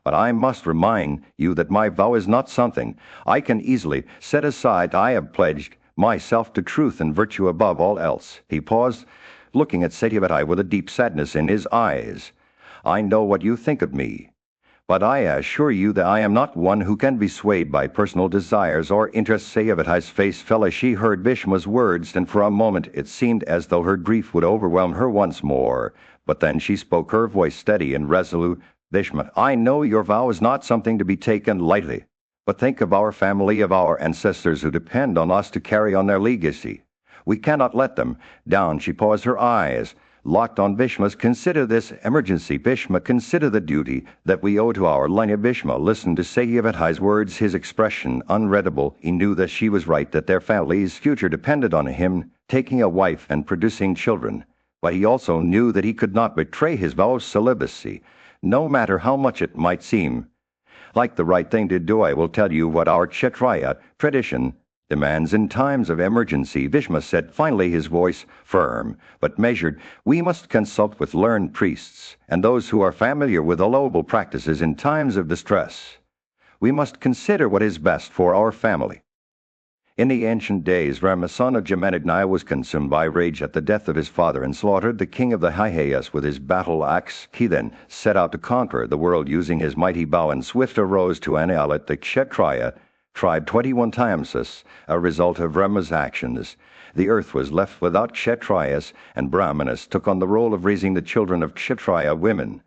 But I must remind you that my vow is not something I can easily set aside. I have pledged myself to truth and virtue above all else." He paused, looking at Satyavati with a deep sadness in his eyes. "I know what you think of me, but I assure you that I am not one who can be swayed by personal desires or interests." Satyavati's face fell as she heard Bhishma's words, and for a moment it seemed as though her grief would overwhelm her once more. But then she spoke, her voice steady and resolute. "Bhishma, I know your vow is not something to be taken lightly, but think of our family, of our ancestors who depend on us to carry on their legacy. We cannot let them down." She paused, her eyes locked on Bhishma's. "Consider this emergency, Bhishma. Consider the duty that we owe to our line." Bhishma listened to Satyavati's words, his expression unreadable. He knew that she was right, that their family's future depended on him taking a wife and producing children. But he also knew that he could not betray his vow of celibacy, no matter how much it might seem like the right thing to do. "I will tell you what our Kshatriya tradition demands in times of emergency," Bhishma said finally, his voice firm but measured. "We must consult with learned priests and those who are familiar with allowable practices in times of distress. We must consider what is best for our family." In the ancient days, Rama, son of Jamanagni, was consumed by rage at the death of his father and slaughtered the king of the Hyayas with his battle axe. He then set out to conquer the world using his mighty bow, and swift arose to annihilate the Kshatriya tribe 21 times. As a result of Rama's actions, the earth was left without Kshatriyas, and Brahmanas took on the role of raising the children of Kshatriya women.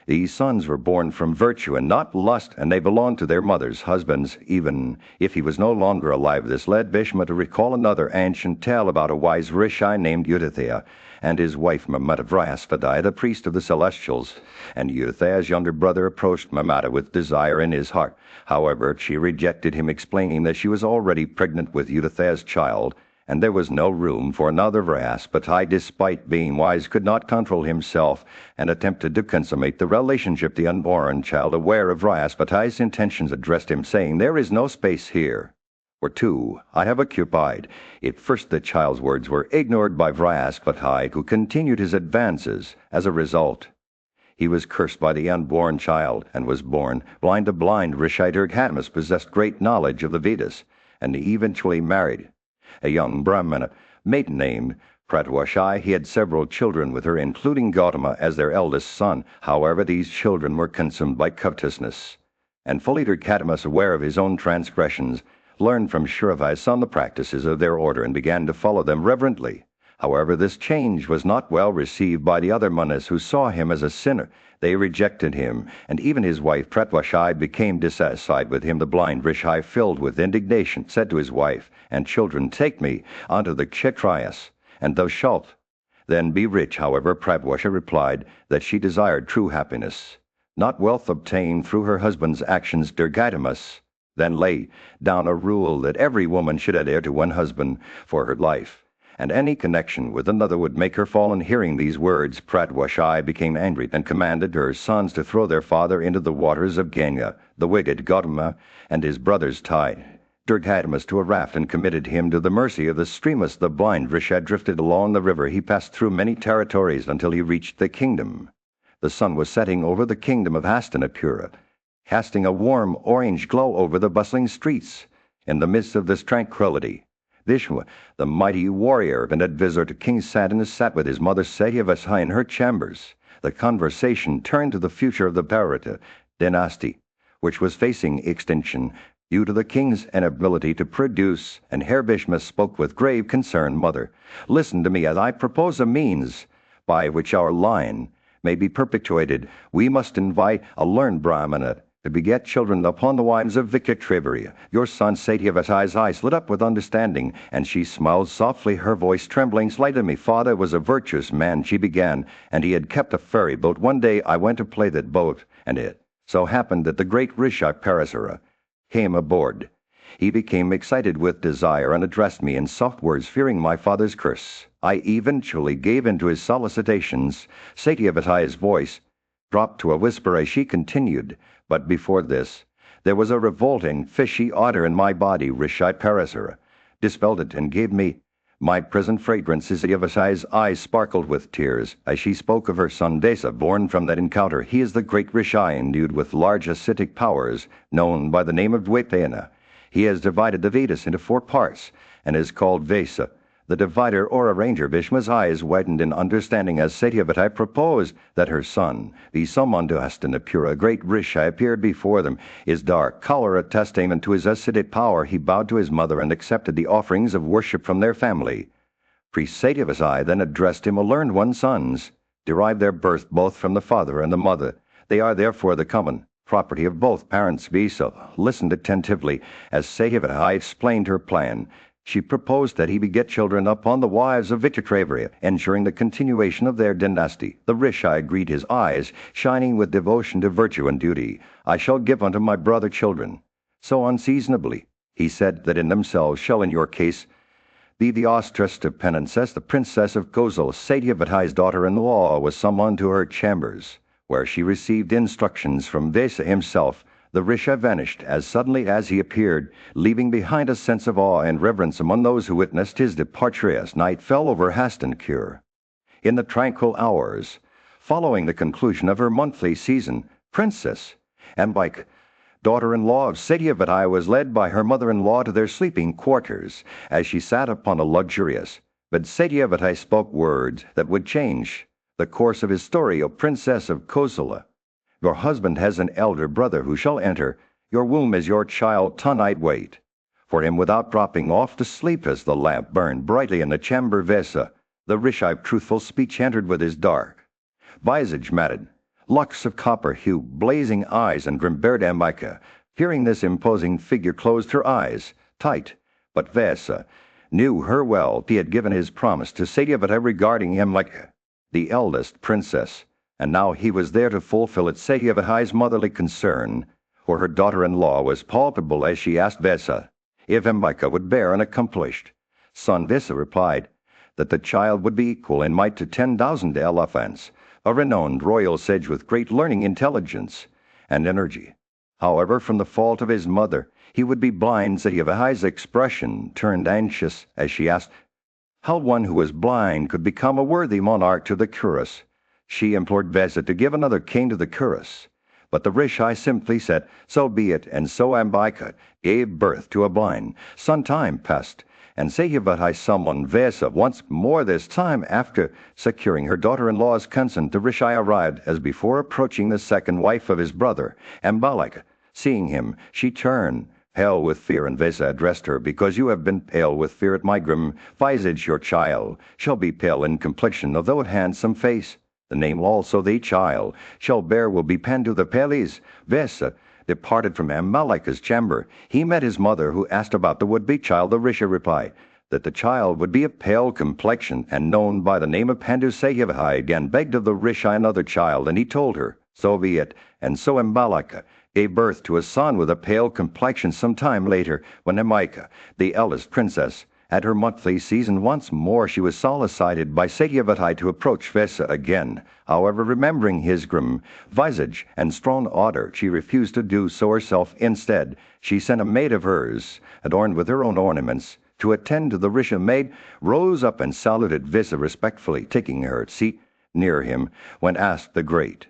These sons were born from virtue and not lust, and they belonged to their mothers' husbands, even if he was no longer alive. This led Bhishma to recall another ancient tale about a wise rishi named Yudhithira and his wife Mamata. Vrahaspati, the priest of the celestials, and Yudhithira's younger brother, approached Mamata with desire in his heart. However, she rejected him, explaining that she was already pregnant with Yudhithira's child, and there was no room for another. Vrahaspati, despite being wise, could not control himself and attempted to consummate the relationship. The unborn child, aware of Vrahaspati's intentions, addressed him, saying, "There is no space here for two. I have occupied." At first the child's words were ignored by Vrahaspati, who continued his advances. As a result, he was cursed by the unborn child and was born blind. A blind rishi Durghadamas possessed great knowledge of the Vedas, and he eventually married a young Brahmana maiden named Pratvashi. He had several children with her, including Gautama as their eldest son. However, these children were consumed by covetousness, and fully Durghadamas, aware of his own transgressions, learned from Shuravi's son the practices of their order and began to follow them reverently. However, this change was not well received by the other Manas, who saw him as a sinner. They rejected him, and even his wife Pratvashi became dissatisfied with him. The blind rishi, filled with indignation, said to his wife and children, "Take me unto the Kshatriyas, and thou shalt then be rich." However, Pratvashi replied that she desired true happiness, not wealth obtained through her husband's actions. Durghadamas then laid down a rule that every woman should adhere to one husband for her life, and any connection with another would make her fall. And hearing these words, Pratvashi became angry and commanded her sons to throw their father into the waters of Ganga. The wicked Gautama and his brothers tied Durghadamas to a raft and committed him to the mercy of the stream. As the blind rishi drifted along the river, he passed through many territories until he reached the kingdom. The sun was setting over the kingdom of Hastinapura, casting a warm orange glow over the bustling streets. In the midst of this tranquility, Vishnu, the mighty warrior and advisor to King Saturn, sat with his mother Satyavati in her chambers. The conversation turned to the future of the Bharata dynasty, which was facing extinction due to the king's inability to produce, and Herr Bhishma spoke with grave concern. "Mother, listen to me as I propose a means by which our line may be perpetuated. We must invite a learned Brahmana to beget children upon the wives of Vikratrivirya." Your son Satyavati's eyes lit up with understanding, and she smiled softly, her voice trembling slightly. "My father was a virtuous man," she began, "and he had kept a ferry boat. One day I went to play that boat, and it so happened that the great Rishi Parasara came aboard. He became excited with desire and addressed me in soft words, fearing my father's curse. I eventually gave in to his solicitations." Satyavati's voice dropped to a whisper as she continued, "But before this, there was a revolting, fishy odor in my body. Rishi Parasara dispelled it and gave me My present fragrance is Satyavata's eyes sparkled with tears as she spoke of her son Vesa, born from that encounter. He is the great Rishi endued with large ascetic powers, known by the name of Dvapayana. He has divided the Vedas into 4 parts, and is called Vesa. The divider or arranger. Bhishma's eyes widened in understanding as Satyavati proposed that her son be summoned to Hastinapura. A great Rishi appeared before them, his dark color a testament to his ascetic power. He bowed to his mother and accepted the offerings of worship from their family. Priest Satyavati then addressed him, "O learned one, sons derive their birth both from the father and the mother. They are therefore the common property of both parents." Vesa listened attentively as Satyavati explained her plan. She proposed that he beget children upon the wives of Vichitravarya, ensuring the continuation of their dynasty. The Rishi agreed, his eyes shining with devotion to virtue and duty. "I shall give unto my brother children so unseasonably," he said, "that in themselves shall in your case be the ostress of penances." The princess of Kosal, Satyavati's daughter-in-law, was summoned to her chambers, where she received instructions from Vesa himself. The Rishi vanished as suddenly as he appeared, leaving behind a sense of awe and reverence among those who witnessed his departure as night fell over Hastinapur. In the tranquil hours following the conclusion of her monthly season, Princess Ambika, daughter-in-law of Satyavati, was led by her mother-in-law to their sleeping quarters. As she sat upon a luxurious bed, Satyavati spoke words that would change the course of his story. "O Princess of Kosala, your husband has an elder brother who shall enter your womb as your child. Tonight wait for him without dropping off to sleep." As the lamp burned brightly in the chamber, Vesa, the Rishi's truthful speech, entered with his dark visage matted, locks of copper hue, blazing eyes, and grim-bearded. Ambika, hearing this imposing figure, closed her eyes tight, but Vesa knew her well. He had given his promise to Satyavati regarding him like the eldest princess, and now he was there to fulfill it. Satyavati's motherly concern for her daughter-in-law was palpable as she asked Vesa if Ambika would bear an accomplished son. Vesa replied that the child would be equal in might to 10,000 elephants, a renowned royal sage with great learning, intelligence, and energy. However, from the fault of his mother, he would be blind. Satyavati's expression turned anxious as she asked how one who was blind could become a worthy monarch to the Kuras. She implored Vesa to give another king to the Kuras, but the Rishi simply said, "So be it," and so Ambika gave birth to a blind. Some time passed, and Satyavati summoned Vesa once more. This time, after securing her daughter-in-law's consent, the Rishi arrived. As before approaching the second wife of his brother, Ambika, seeing him, she turned pale with fear, and Vesa addressed her, "Because you have been pale with fear at my grim visage, your child shall be pale in complexion, although it handsome face. The name also the child shall bear will be Pandu the Pelis." Vesa departed from Ambika's chamber. He met his mother, who asked about the would-be child. The Rishi replied that the child would be of pale complexion and known by the name of Pandu. Satyavati again begged of the Rishi another child, and he told her, "So be it," and so Ambika gave birth to a son with a pale complexion. Some time later, when Ambika, the eldest princess, at her monthly season, once more she was solicited by Satyavati to approach Vesa again. However, remembering his grim visage and strong odor, she refused to do so herself. Instead, she sent a maid of hers, adorned with her own ornaments, to attend to the Rishi. Maid rose up and saluted Vesa respectfully, taking her seat near him when asked the great.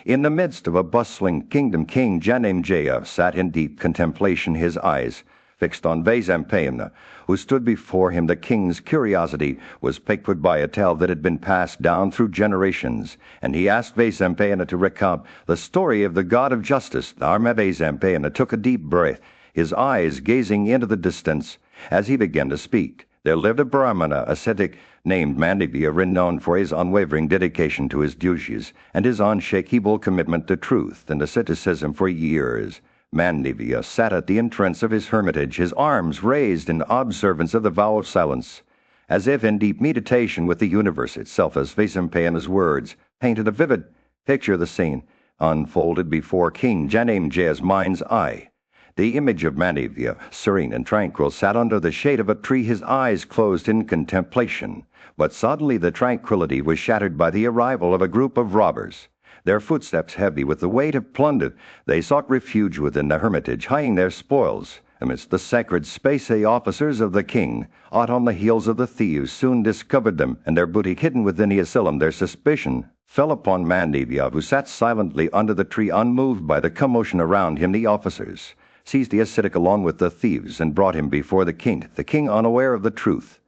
In the midst of a bustling kingdom, King Janamejaya sat in deep contemplation, his eyes fixed on Vaisampayana, who stood before him. The king's curiosity was piqued by a tale that had been passed down through generations, and he asked Vaisampayana to recount the story of the god of justice. Vaisampayana took a deep breath, his eyes gazing into the distance. As he began to speak, there lived a Brahmana ascetic named Mandivya, renowned for his unwavering dedication to his duties and his unshakable commitment to truth and asceticism. For years, Mandivya sat at the entrance of his hermitage, his arms raised in observance of the vow of silence, as if in deep meditation with the universe itself. As Vaisampayana's words painted a vivid picture, the scene unfolded before King Janamjaya's mind's eye. The image of Mandivya, serene and tranquil, sat under the shade of a tree, his eyes closed in contemplation. But suddenly the tranquility was shattered by the arrival of a group of robbers. Their footsteps heavy with the weight of plunder, they sought refuge within the hermitage, hiding their spoils Amidst the sacred space, the officers of the king, hot on the heels of the thieves, soon discovered them, and their booty hidden within the asylum. Their suspicion fell upon Mandevia, who sat silently under the tree, unmoved by the commotion around him. The officers seized the ascetic along with the thieves and brought him before the king unaware of the truth,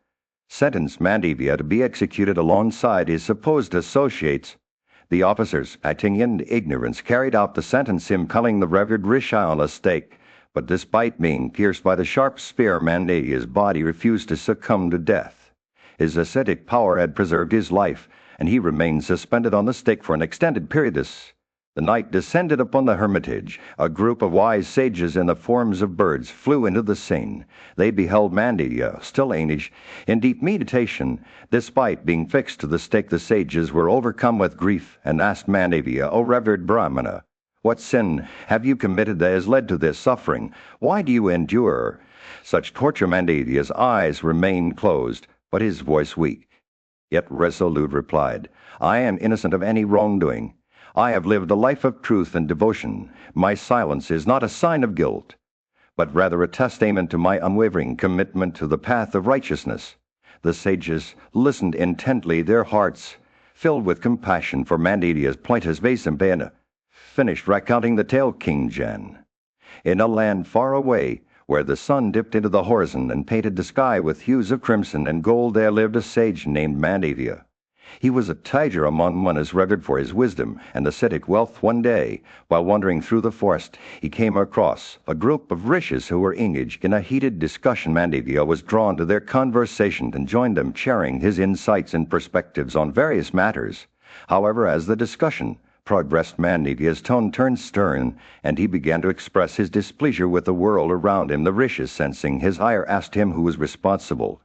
sentenced Mandevia to be executed alongside his supposed associates. The officers, acting in ignorance, carried out the sentence, impaling the revered Risha on a stake. But despite being pierced by the sharp spear, Mandevia's body refused to succumb to death. His ascetic power had preserved his life, and he remained suspended on the stake for an extended period. The night descended upon the hermitage. A group of wise sages in the forms of birds flew into the scene. They beheld Mandevia, still Anish, in deep meditation. Despite being fixed to the stake, the sages were overcome with grief and asked Mandevia, "O revered Brahmana, what sin have you committed that has led to this suffering? Why do you endure such torture?" Mandevia's eyes remained closed, but his voice weak, yet resolute, replied, "I am innocent of any wrongdoing. I have lived a life of truth and devotion. My silence is not a sign of guilt, but rather a testament to my unwavering commitment to the path of righteousness." The sages listened intently, their hearts filled with compassion for Mandevia's plight. As Vaisambhayana finished recounting the tale, King Jan, in a land far away, where the sun dipped into the horizon and painted the sky with hues of crimson and gold, there lived a sage named Mandevia. He was a tiger among manas, revered for his wisdom and ascetic wealth. One day, while wandering through the forest, he came across a group of rishis who were engaged in a heated discussion. Mandevia was drawn to their conversation and joined them, sharing his insights and perspectives on various matters. However, as the discussion progressed, Mandevia's tone turned stern, and he began to express his displeasure with the world around him. The rishis, sensing his ire, asked him who was responsible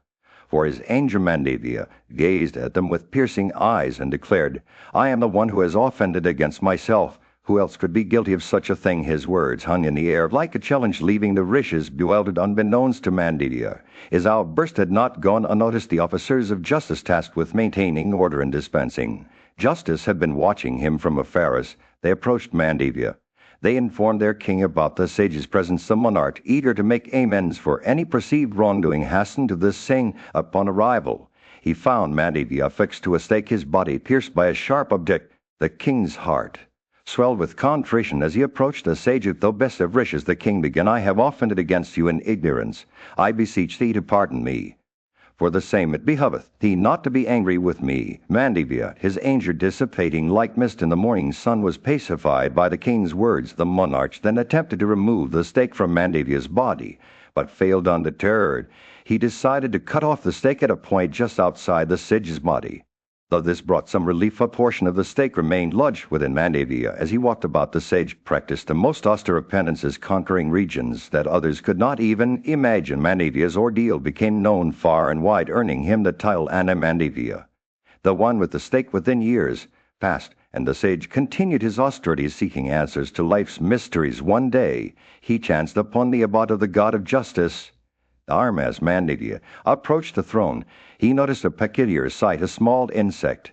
for his anger. Mandevia gazed at them with piercing eyes and declared, "I am the one who has offended against myself. Who else could be guilty of such a thing?" His words hung in the air like a challenge, leaving the rishis bewildered. Unbeknownst to Mandevia, his outburst had not gone unnoticed. The officers of justice, tasked with maintaining order and dispensing justice, had been watching him from afar. As they approached Mandevia, they informed their king about the sage's presence. The monarch, eager to make amends for any perceived wrongdoing, hastened to this, saying, upon arrival, he found Mandevia fixed to a stake, his body pierced by a sharp object. The king's heart swelled with contrition as he approached the sage. "Thou best of rishis," the king began, "I have offended against you in ignorance. I beseech thee to pardon me. For the same it behoveth thee not to be angry with me." Mandevia, his anger dissipating like mist in the morning sun, was pacified by the king's words. The monarch then attempted to remove the stake from Mandevia's body, but failed undeterred. He decided to cut off the stake at a point just outside the sage's body. Though this brought some relief, a portion of the stake remained lodged within Mandevia. As he walked about, the sage practiced the most austere penances, conquering regions that others could not even imagine. Mandevia's ordeal became known far and wide, earning him the title Anna Mandevia, the one with the stake within. Years passed, and the sage continued his austerities, seeking answers to life's mysteries. One day he chanced upon the abode of the god of justice. As Mandevia approached the throne, he noticed a peculiar sight. A small insect,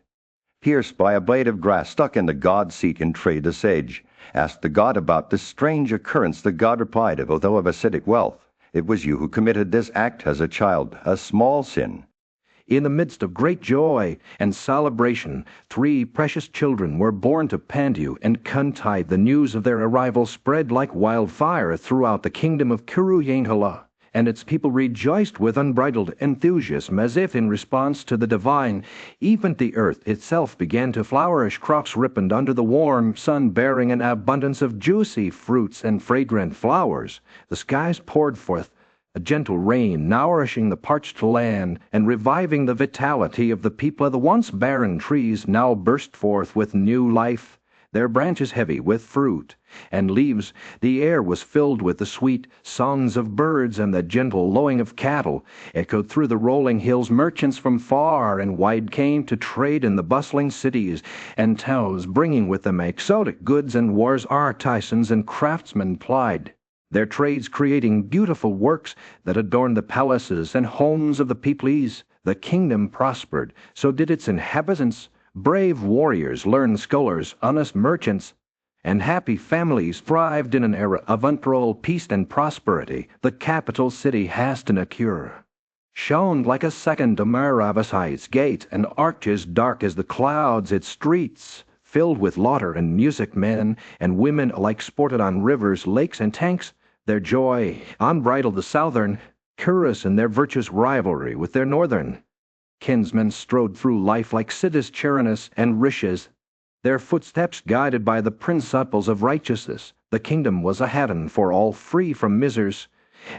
pierced by a blade of grass, stuck in the god's seat. Intrigued, the sage asked the god about this strange occurrence. The god replied, "Although of ascetic wealth, it was you who committed this act as a child, a small sin." In the midst of great joy and celebration, 3 precious children were born to Pandu, and Kuntai. The news of their arrival spread like wildfire throughout the kingdom of Kuruyanhala, and its people rejoiced with unbridled enthusiasm, as if in response to the divine. Even the earth itself began to flourish, crops ripened under the warm sun, bearing an abundance of juicy fruits and fragrant flowers. The skies poured forth a gentle rain, nourishing the parched land and reviving the vitality of the people. The once barren trees now burst forth with new life, their branches heavy with fruit and leaves. The air was filled with the sweet songs of birds, and the gentle lowing of cattle echoed through the rolling hills. Merchants from far and wide came to trade in the bustling cities and towns, bringing with them exotic goods and wares. Artisans and craftsmen plied their trades, creating beautiful works that adorned the palaces and homes of the peoples. The kingdom prospered, so did its inhabitants. Brave warriors, learned scholars, honest merchants, and happy families thrived in an era of unparalleled peace and prosperity. The capital city Hastinapur shone like a second Amaravasi's gate, and arches dark as the clouds, its streets filled with laughter and music. Men and women alike sported on rivers, lakes, and tanks, their joy unbridled. The southern Kuras in their virtuous rivalry with their northern kinsmen strode through life like Siddhas, Charanas, and Rishis, their footsteps guided by the principles of righteousness. The kingdom was a heaven for all, free from misers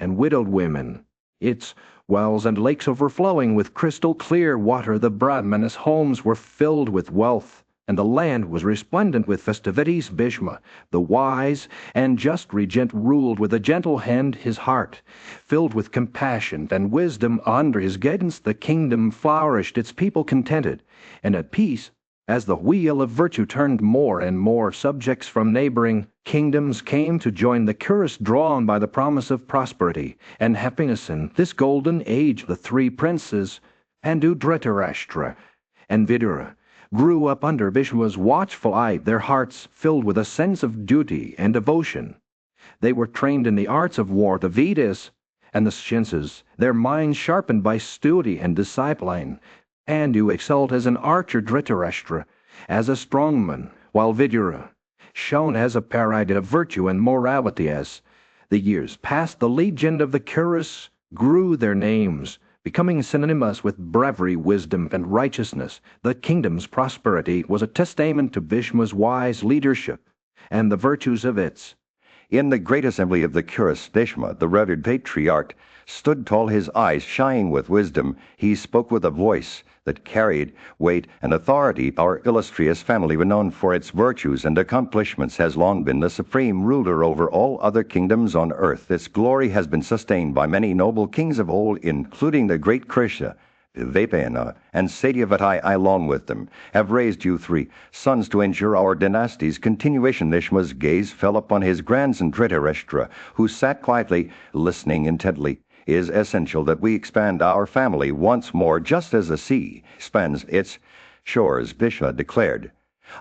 and widowed women, its wells and lakes overflowing with crystal clear water. The Brahmanas' homes were filled with wealth, and the land was resplendent with festivities. Bhishma, the wise and just regent, ruled with a gentle hand, his heart filled with compassion and wisdom. Under his guidance the kingdom flourished, its people contented and at peace. As the wheel of virtue turned, more and more subjects from neighboring kingdoms came to join the Kuras, drawn by the promise of prosperity and happiness. In this golden age the three princes, Pandu, Dhritarashtra, and Vidura, grew up under Bhishma's watchful eye, their hearts filled with a sense of duty and devotion. They were trained in the arts of war, the Vedas, and the sciences, their minds sharpened by study and discipline. Pandu excelled as an archer, Dhritarashtra as a strongman, while Vidura shone as a paradise of virtue and morality. As the years passed, the legend of the Kuras grew, their names becoming synonymous with bravery, wisdom, and righteousness. The kingdom's prosperity was a testament to Bhishma's wise leadership and the virtues of its. In the great assembly of the Kuras, Bhishma, the revered patriarch, stood tall, his eyes shining with wisdom. He spoke with a voice that carried weight and authority. Our illustrious family, renowned for its virtues and accomplishments, has long been the supreme ruler over all other kingdoms on earth. Its glory has been sustained by many noble kings of old, including the great Krishna, Vipana, and Satyavati. I, along with them, have raised you three sons to ensure our dynasty's continuation. Bhishma's gaze fell upon his grandson Dhritarashtra, who sat quietly, listening intently. It is essential that we expand our family once more, just as the sea expands its shores, Bhishma declared.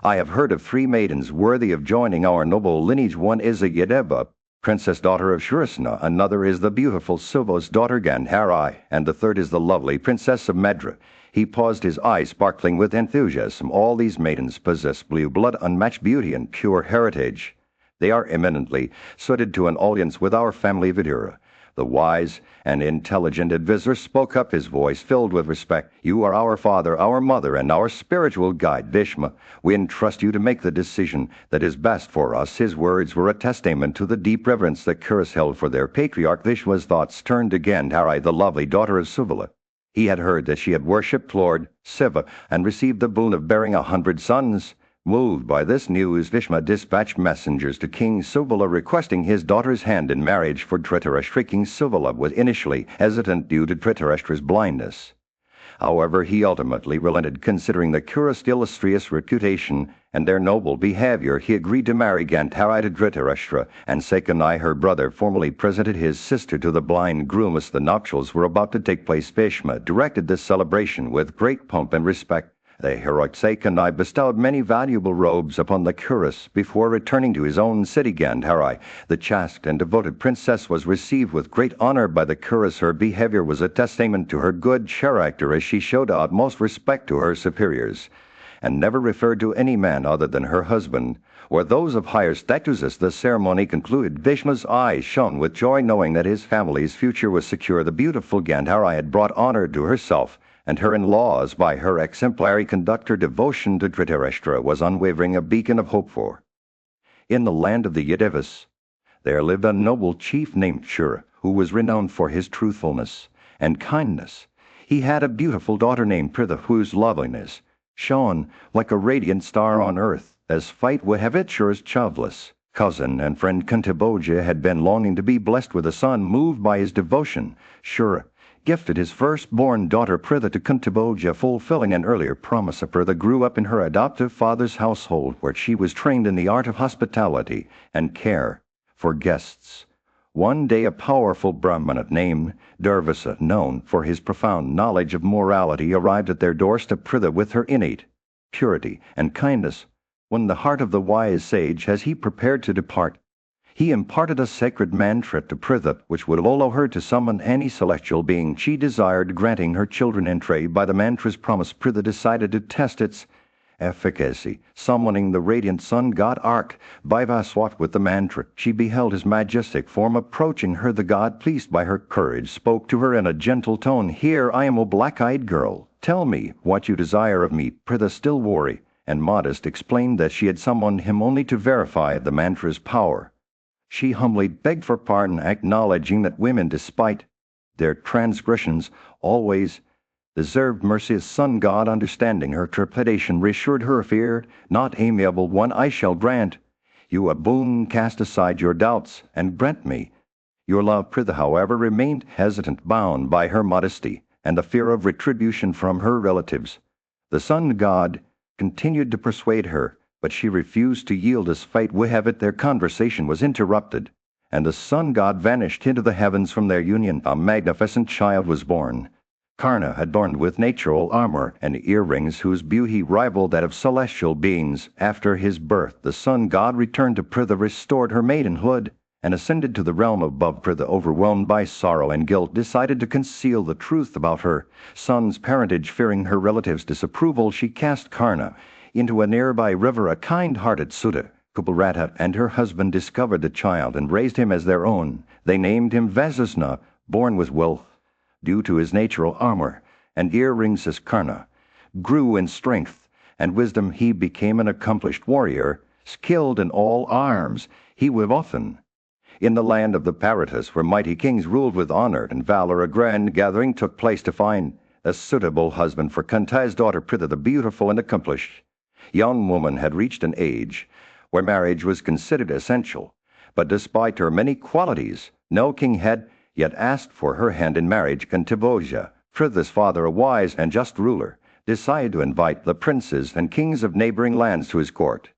I have heard of three maidens worthy of joining our noble lineage. One is a Yadava, princess daughter of Shurasana, another is the beautiful Silva's daughter Gandhari, and the third is the lovely princess of Medra. He paused, his eyes sparkling with enthusiasm. All these maidens possess blue blood, unmatched beauty, and pure heritage. They are eminently suited to an alliance with our family Vidura. The wise and intelligent advisor spoke up, his voice filled with respect. You are our father, our mother, and our spiritual guide, Bhishma. We entrust you to make the decision that is best for us. His words were a testament to the deep reverence the Kuras held for their patriarch. Bhishma's thoughts turned to Gandhari, the lovely daughter of Suvala. He had heard that she had worshipped Lord Shiva and received the boon of bearing 100 sons. Moved by this news, Bhishma dispatched messengers to King Suvala requesting his daughter's hand in marriage for Dhritarashtra. King Suvala was initially hesitant due to Dhritarashtra's blindness. However, he ultimately relented, considering the Kuras' illustrious reputation and their noble behavior. He agreed to marry Gandhari to Dhritarashtra, and Sekanai, her brother, formally presented his sister to the blind groom. As the nuptials were about to take place, Bhishma directed this celebration with great pomp and respect. The heroic Sekanai bestowed many valuable robes upon the Kuras before returning to his own city. Gandhari, the chaste and devoted princess, was received with great honor by the Kuras. Her behavior was a testament to her good character, as she showed utmost respect to her superiors, and never referred to any man other than her husband or those of higher status. As the ceremony concluded, Bhishma's eyes shone with joy, knowing that his family's future was secure. The beautiful Gandhari had brought honor to herself and her in-laws by her exemplary conduct. Her devotion to Dhritarashtra was unwavering, a beacon of hope for. In the land of the Yadavas, there lived a noble chief named Shura, who was renowned for his truthfulness and kindness. He had a beautiful daughter named Pritha, whose loveliness shone like a radiant star on earth. As fate would have it, Shura's childless cousin and friend Kuntiboja had been longing to be blessed with a son. Moved by his devotion, Shura gifted his firstborn daughter Pritha to Kuntiboja, fulfilling an earlier promise of Pritha grew up in her adoptive father's household, where she was trained in the art of hospitality and care for guests. One day a powerful Brahmana named Durvasa, known for his profound knowledge of morality, arrived at their doorstep. Pritha, with her innate purity and kindness, When the heart of the wise sage as he prepared to depart, he imparted a sacred mantra to Pritha, which would allow her to summon any celestial being she desired, granting her children entry. By the mantra's promise, Pritha decided to test its efficacy, summoning the radiant sun god Ark. Vivaswat with the mantra, she beheld his majestic form approaching her. The god, pleased by her courage, spoke to her in a gentle tone, "Here I am, O black-eyed girl. Tell me what you desire of me." Pritha, still wary and modest, explained that she had summoned him only to verify the mantra's power. She humbly begged for pardon, acknowledging that women, despite their transgressions, always deserved mercy. The sun god, understanding her trepidation, reassured her, "Fear not, amiable one, I shall grant you a boon. Cast aside your doubts and grant me your love." Pritha, however, remained hesitant, bound by her modesty and the fear of retribution from her relatives. The sun god continued to persuade her, but she refused to yield. As fate would have it, their conversation was interrupted, and the sun god vanished into the heavens. From their union a magnificent child was born. Karna, adorned with natural armor and earrings whose beauty rivaled that of celestial beings. After his birth, the sun god returned to Pritha, restored her maidenhood, and ascended to the realm above. Pritha, overwhelmed by sorrow and guilt, decided to conceal the truth about her son's parentage. Fearing her relatives' disapproval, she cast Karna into a nearby river. A kind-hearted Sutta, Kupalrata, and her husband discovered the child and raised him as their own. They named him Vasisna, born with wealth, due to his natural armor and earrings. As Karna grew in strength and wisdom, he became an accomplished warrior, skilled in all arms. He would often in the land of the Paratas, where mighty kings ruled with honor and valor. A grand gathering took place to find a suitable husband for Kunti's daughter Pritha. The beautiful and accomplished young woman had reached an age where marriage was considered essential, but despite her many qualities, no king had yet asked for her hand in marriage. Kuntivoja, Pritha's father, a wise and just ruler, decided to invite the princes and kings of neighboring lands to his court.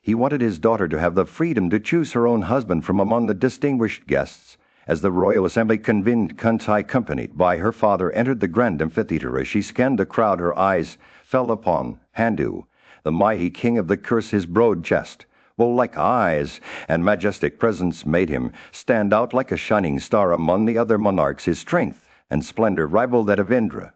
He wanted his daughter to have the freedom to choose her own husband from among the distinguished guests. As the royal assembly convened, Kunti, accompanied by her father, entered the grand amphitheater. As she scanned the crowd, her eyes fell upon Pandu, the mighty king of the curse. His broad chest, bull-like eyes, and majestic presence made him stand out like a shining star among the other monarchs. His strength and splendor rivaled that of Indra,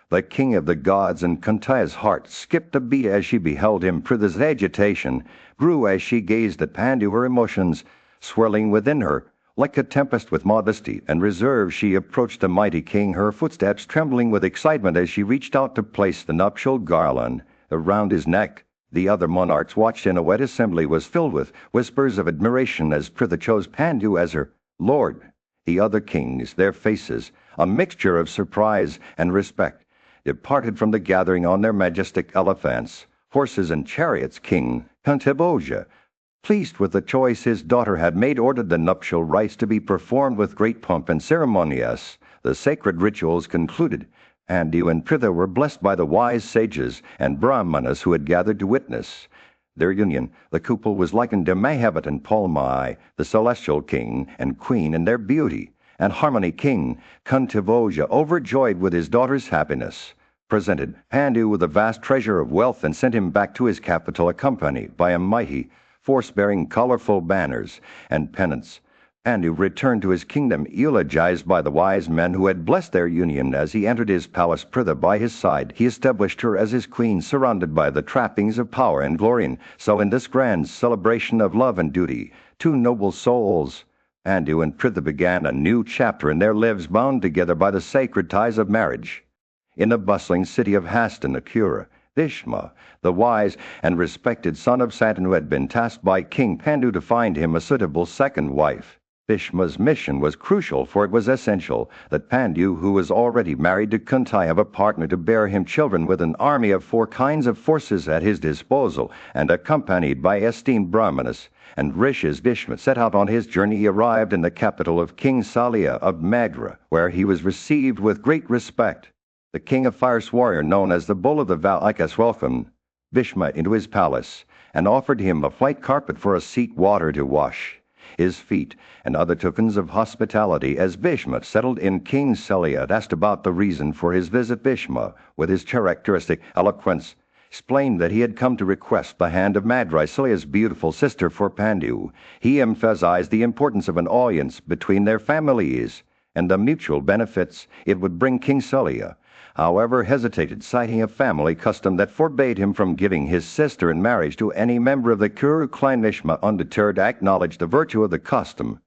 the king of the gods, and Kunti's heart skipped a beat as she beheld him. Pritha's agitation grew as she gazed at Pandu, her emotions swirling within her like a tempest. With modesty and reserve, she approached the mighty king, her footsteps trembling with excitement as she reached out to place the nuptial garland around his neck. The other monarchs watched in a wet assembly was filled with whispers of admiration as Pritha chose Pandu as her lord. The other kings, their faces a mixture of surprise and respect, departed from the gathering on their majestic elephants, horses, and chariots. King Kuntivoja, pleased with the choice his daughter had made, ordered the nuptial rites to be performed with great pomp and ceremony. As the sacred rituals concluded, Pandu and Pritha were blessed by the wise sages and brahmanas who had gathered to witness their union. The couple was likened to Mahabharat and Parva, the celestial king and queen, in their beauty and harmony. King Kuntivoja, overjoyed with his daughter's happiness, presented Pandu with a vast treasure of wealth and sent him back to his capital, accompanied by a mighty force bearing colorful banners and pennants. Pandu returned to his kingdom, eulogized by the wise men who had blessed their union. As he entered his palace, Pritha by his side, he established her as his queen, surrounded by the trappings of power and glory. And so in this grand celebration of love and duty, two noble souls, Pandu and Pritha, began a new chapter in their lives, bound together by the sacred ties of marriage. In the bustling city of Hastinapura, Bhishma, the wise and respected son of Santanu, had been tasked by King Pandu to find him a suitable second wife. Bhishma's mission was crucial, for it was essential that Pandu, who was already married to Kunti, have a partner to bear him children. With an army of 4 kinds of forces at his disposal, and accompanied by esteemed brahmanas and rishis, Bhishma set out on his journey. He arrived in the capital of King Salia of Magadha, where he was received with great respect. The king of fierce warrior, known as the Bull of the Valaikas, welcomed Bhishma into his palace and offered him a white carpet for a seat, water to wash his feet, and other tokens of hospitality. As Bhishma settled in, King Salia asked about the reason for his visit. Bhishma, with his characteristic eloquence, explained that he had come to request the hand of Madrai, Celia's beautiful sister, for Pandu. He emphasized the importance of an alliance between their families and the mutual benefits it would bring King Celia. However, hesitated, citing a family custom that forbade him from giving his sister in marriage to any member of the Kuru clan. Bhishma, undeterred, acknowledged the virtue of the custom,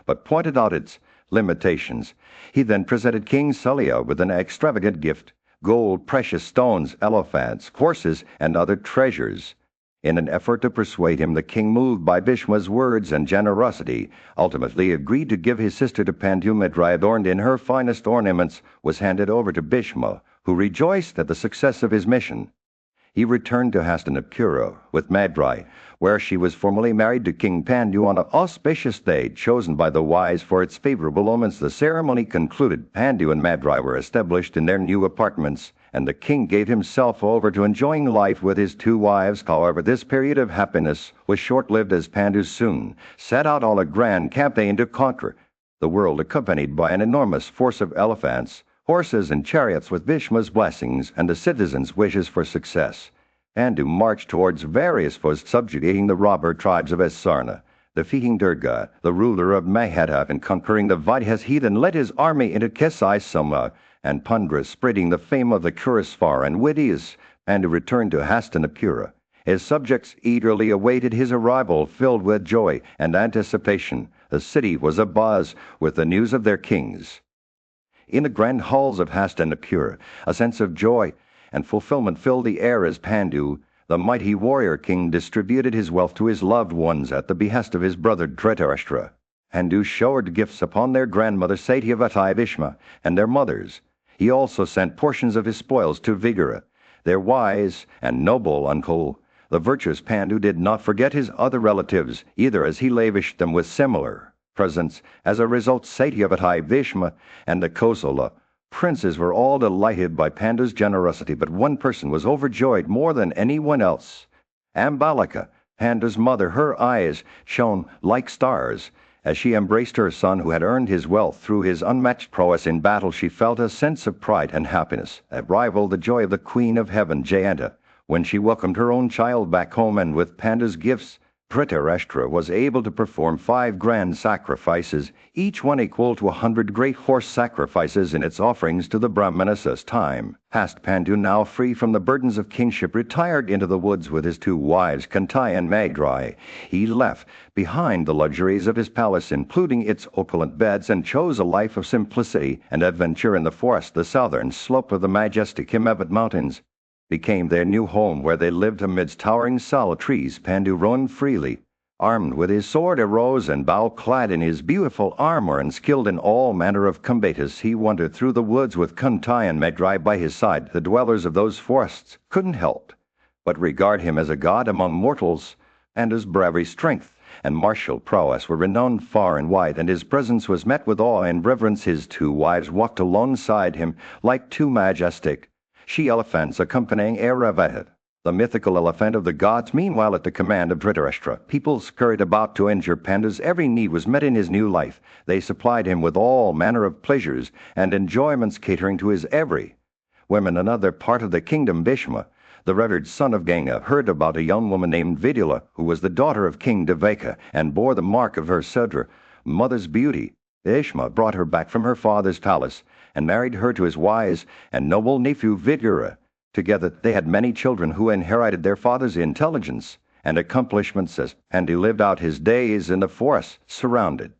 but pointed out its limitations. He then presented King Celia with an extravagant gift: gold, precious stones, elephants, horses, and other treasures. In an effort to persuade him, the king, moved by Bhishma's words and generosity, ultimately agreed to give his sister to Pandu. Madrai, adorned in her finest ornaments, was handed over to Bhishma, who rejoiced at the success of his mission. He returned to Hastinapura with Madrai, where she was formally married to King Pandu on an auspicious day chosen by the wise for its favorable omens. The ceremony concluded, Pandu and Madrai were established in their new apartments, and the king gave himself over to enjoying life with his two wives. However, this period of happiness was short-lived, as Pandu soon set out on a grand campaign to conquer the world, accompanied by an enormous force of elephants, horses, and chariots. With Bhishma's blessings and the citizens' wishes for success, Pandu marched towards various foes, subjugating the robber tribes of Asarna, defeating Durga, the ruler of Mahabharat, and conquering the Vaidhyas. He then led his army into Kesai, Soma, and Pundra, spreading the fame of the Kurasvar and Widyas. Pandu returned to Hastinapura. His subjects eagerly awaited his arrival, filled with joy and anticipation. The city was abuzz with the news of their kings. In the grand halls of Hastinapura, a sense of joy and fulfillment filled the air as Pandu, the mighty warrior king, distributed his wealth to his loved ones at the behest of his brother Dhritarashtra. Pandu showered gifts upon their grandmother Satyavati, Bhishma, and their mothers. He also sent portions of his spoils to Vigara, their wise and noble uncle. The virtuous Pandu did not forget his other relatives either, as he lavished them with similar presents. As a result, Satyavati, Bhishma, and the Kosala princes were all delighted by Pandu's generosity, but one person was overjoyed more than anyone else. Ambalika, Pandu's mother. Her eyes shone like stars as she embraced her son, who had earned his wealth through his unmatched prowess in battle. She felt a sense of pride and happiness that rivaled the joy of the Queen of Heaven, Jayanta, when she welcomed her own child back home. And with Pandu's gifts, Dhritarashtra was able to perform 5 grand sacrifices, each one equal to 100 great horse sacrifices in its offerings to the Brahmanas. As time passed, Pandu, now free from the burdens of kingship, retired into the woods with his 2 wives, Kantai and Madrai. He left behind the luxuries of his palace, including its opulent beds, and chose a life of simplicity and adventure in the forest. The southern slope of the majestic Himavat Mountains became their new home, where they lived amidst towering sal trees. Pandu roamed freely, armed with his sword, arrows, and bow, clad in his beautiful armor and skilled in all manner of combats. He wandered through the woods with Kantai and Madrai by his side. The dwellers of those forests couldn't help but regard him as a god among mortals, and his bravery, strength, and martial prowess were renowned far and wide, and his presence was met with awe and reverence. His 2 wives walked alongside him like 2 majestic she-elephants accompanying Airavat, the mythical elephant of the gods. Meanwhile, at the command of Dhritarashtra, people scurried about to injure. Pandu's every need was met in his new life. They supplied him with all manner of pleasures and enjoyments, catering to his every whim. In another part of the kingdom, Bhishma, the revered son of Ganga, heard about a young woman named Vidula, who was the daughter of King Devaka and bore the mark of her Sudra, mother's beauty. Bhishma brought her back from her father's palace and married her to his wise and noble nephew Vigara. Together they had many children who inherited their father's intelligence and accomplishments, as Pandu lived out his days in the forest, surrounded.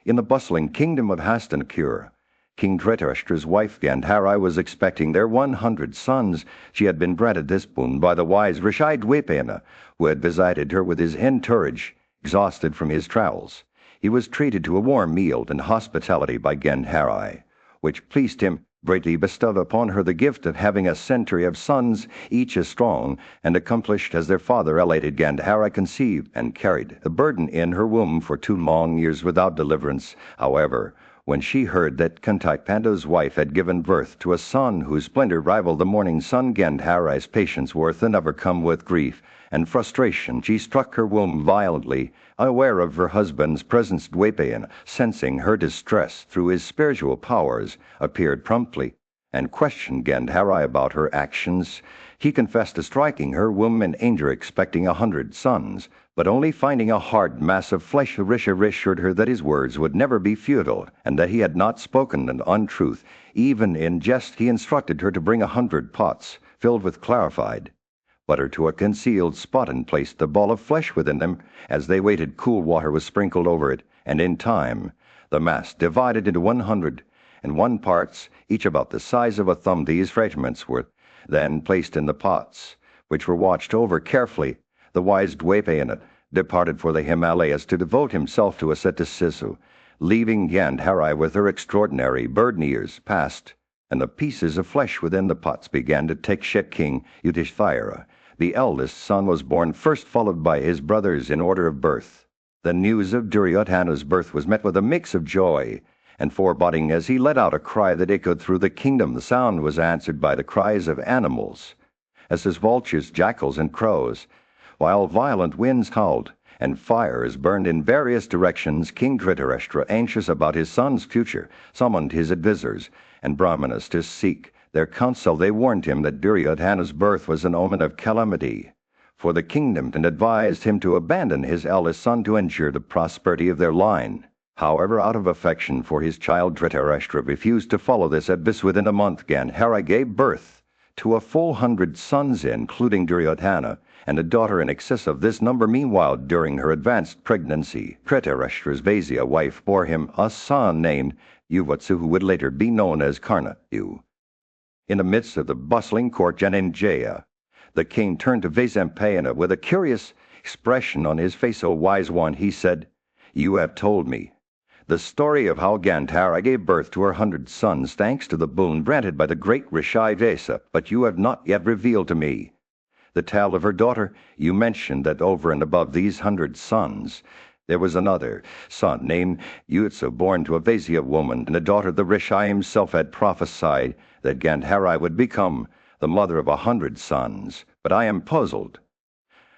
In the bustling kingdom of Hastinapura, King Dhritarashtra's wife Gandhari was expecting their 100 sons. She had been granted this boon by the wise Rishi Dwipena, who had visited her with his entourage, exhausted from his travels. He was treated to a warm meal and hospitality by Gandhari, which pleased him greatly. Bestowed upon her the gift of having a century of sons, each as strong and accomplished as their father. Elated, Gandhari conceived and carried the burden in her womb for 2 long years without deliverance. However, when she heard that Kantai, Pandu's wife, had given birth to a son whose splendor rivaled the morning sun, Gandhari's patience was overcome with grief and frustration. She struck her womb violently. Aware of her husband's presence, Dwipena, sensing her distress through his spiritual powers, appeared promptly and questioned Gandhari about her actions. He confessed to striking her womb in anger, expecting 100 sons, but only finding a hard mass of flesh. Risha assured her that his words would never be futile, and that he had not spoken an untruth. Even in jest he instructed her to bring 100 pots, filled with clarified butter, to a concealed spot, and placed the ball of flesh within them. As they waited, cool water was sprinkled over it, and in time the mass divided into 101 parts, each about the size of a thumb. These fragments were then placed in the pots, which were watched over carefully. The wise Dwapayana departed for the Himalayas to devote himself to asceticism, leaving Gandhari with her extraordinary burden. Years passed, and the pieces of flesh within the pots began to take shape. King Yudhishthira, the eldest son, was born first, followed by his brothers in order of birth. The news of Duryodhana's birth was met with a mix of joy and foreboding. As he let out a cry that echoed through the kingdom, the sound was answered by the cries of animals, as his vultures, jackals, and crows, while violent winds howled and fires burned in various directions. King Dhritarashtra, anxious about his son's future, summoned his advisors and brahmanas to seek their counsel. They warned him that Duryodhana's birth was an omen of calamity for the kingdom, and advised him to abandon his eldest son to ensure the prosperity of their line. However, out of affection for his child, Dhritarashtra refused to follow this advice. Within a month, Gandhari gave birth to a full 100 sons, including Duryodhana, and a daughter in excess of this number. Meanwhile, during her advanced pregnancy, Dhritarashtra's Vaisya wife bore him a son named Yuvatsu, who would later be known as Karna. In the midst of the bustling court, Janenjaya, the king, turned to Vaisampayana with a curious expression on his face. "O wise one," he said, "you have told me the story of how Gandhari gave birth to her 100 sons, thanks to the boon granted by the great Rishi Vesa, but you have not yet revealed to me the tale of her daughter. You mentioned that over and above these 100 sons, there was another son named Yutsu, born to a Vaisya woman, and a daughter. The Rishi himself had prophesied that Gandhari would become the mother of 100 sons, but I am puzzled.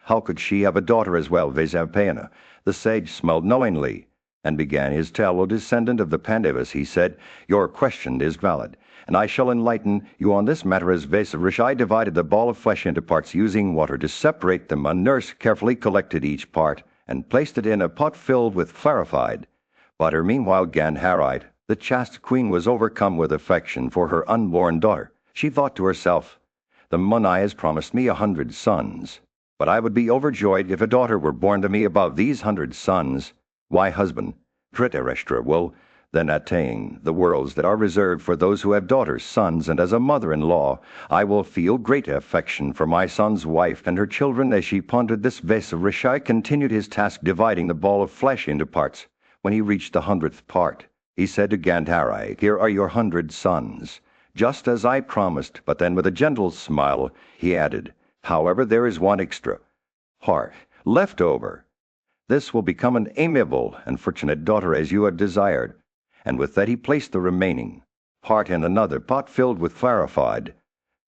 How could she have a daughter as well?" Vaisampayana, the sage, smiled knowingly and began his tale. "O descendant of the Pandavas," he said, "your question is valid, and I shall enlighten you on this matter. As Rishi divided the ball of flesh into parts, using water to separate them, a nurse carefully collected each part and placed it in a pot filled with clarified butter. Meanwhile, Gandhari, the chaste queen, was overcome with affection for her unborn daughter. She thought to herself, "The Muni has promised me 100 sons, but I would be overjoyed if a daughter were born to me above these 100 sons. My husband, Dhritarashtra, will then attain the worlds that are reserved for those who have daughters, sons, and as a mother-in-law, I will feel great affection for my son's wife and her children." As she pondered this, Rishi continued his task, dividing the ball of flesh into parts. When he reached the 100th part, he said to Gandhari, "Here are your 100 sons, just as I promised." But then, with a gentle smile, he added, "However, there is one extra part left over. This will become an amiable and fortunate daughter, as you had desired." And with that he placed the remaining part in another pot filled with clarified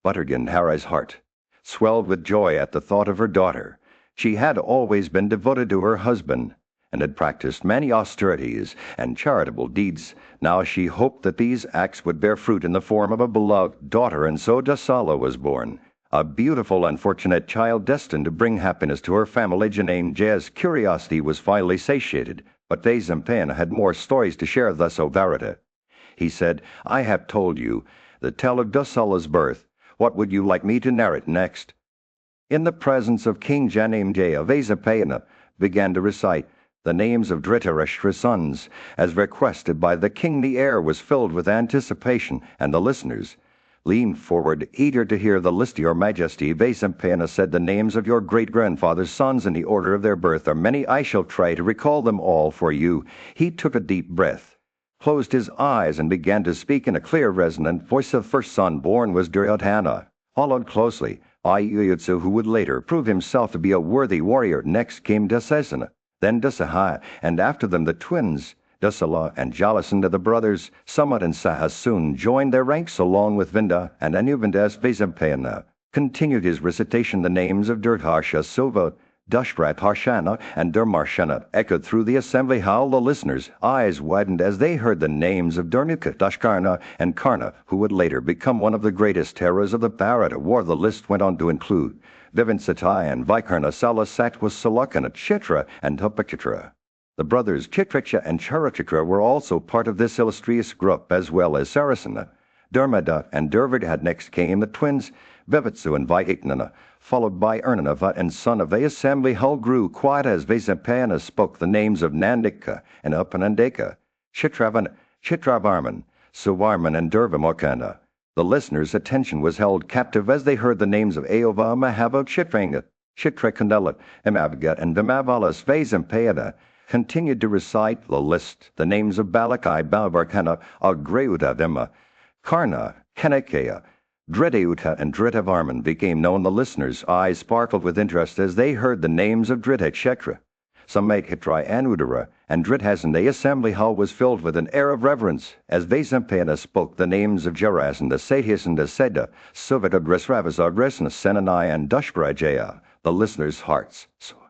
butter. Gandhari's heart swelled with joy at the thought of her daughter. She had always been devoted to her husband and had practiced many austerities and charitable deeds. Now she hoped that these acts would bear fruit in the form of a beloved daughter, and so Dasala was born, a beautiful and fortunate child destined to bring happiness to her family. Janenjaya's curiosity was finally satiated, but Vaisampayana had more stories to share. Thus, "O Bharata," he said, "I have told you the tale of Dasala's birth. What would you like me to narrate next?" In the presence of King Janenjaya, Vaisampayana began to recite the names of Dhritarashtra's sons, as requested by the king. The air was filled with anticipation, and the listeners leaned forward, eager to hear the list. "Your Majesty," Vaisampayana said, "the names of your great-grandfather's sons in the order of their birth are many. I shall try to recall them all for you." He took a deep breath, closed his eyes, and began to speak in a clear, resonant voice. The first son born was Duryodhana, followed closely by Yuyutsu, who would later prove himself to be a worthy warrior. Next came Dasasana, then Dasaha, and after them the twins, Dasala and Jalasandha. The brothers Samat and Saha soon joined their ranks along with Vinda and Anuvinda. Vaisampayana continued his recitation. The names of Dirghasha, Silva, Dushrat, Harshana, and Durmarshana echoed through the assembly hall. The listeners' eyes widened as they heard the names of Durnika, Dashkarna, and Karna, who would later become one of the greatest terrors of the Bharata war. The list went on to include Vivinsatai and Vikarna, Salasatwa, Salakana, Chitra, and Topachitra. The brothers Chitraksha and Charachakra were also part of this illustrious group, as well as Sarasana. Durmada and Durvid. Next came the twins Vivitsu and Vaiknana, followed by Ernanava and son of the assembly hall. Grew quiet as Vesapana spoke the names of Nandika and Upanandeka, Chitravarman, Suvarman, and Durvamokana. The listeners' attention was held captive as they heard the names of Aova, Mahava, Chitranga, Chitrakandala, Imavgat, and Vimavalas. Vesampayana continued to recite the list, the names of Balakai, Balvarkana, Agreuta, Vima, Karna, Kanakaya, Dredeuta, and Dritavarman became known. The listeners' eyes sparkled with interest as they heard the names of Dridhakshetra, Samakhatri, and Udara, and Dridhasan. The assembly hall was filled with an air of reverence as Vesampayana spoke the names of Jarasan, the Satyas, and the Seda, Suvata, Dresravasa, Resna, Senanai, and Dushprajaya. The listeners' hearts soared.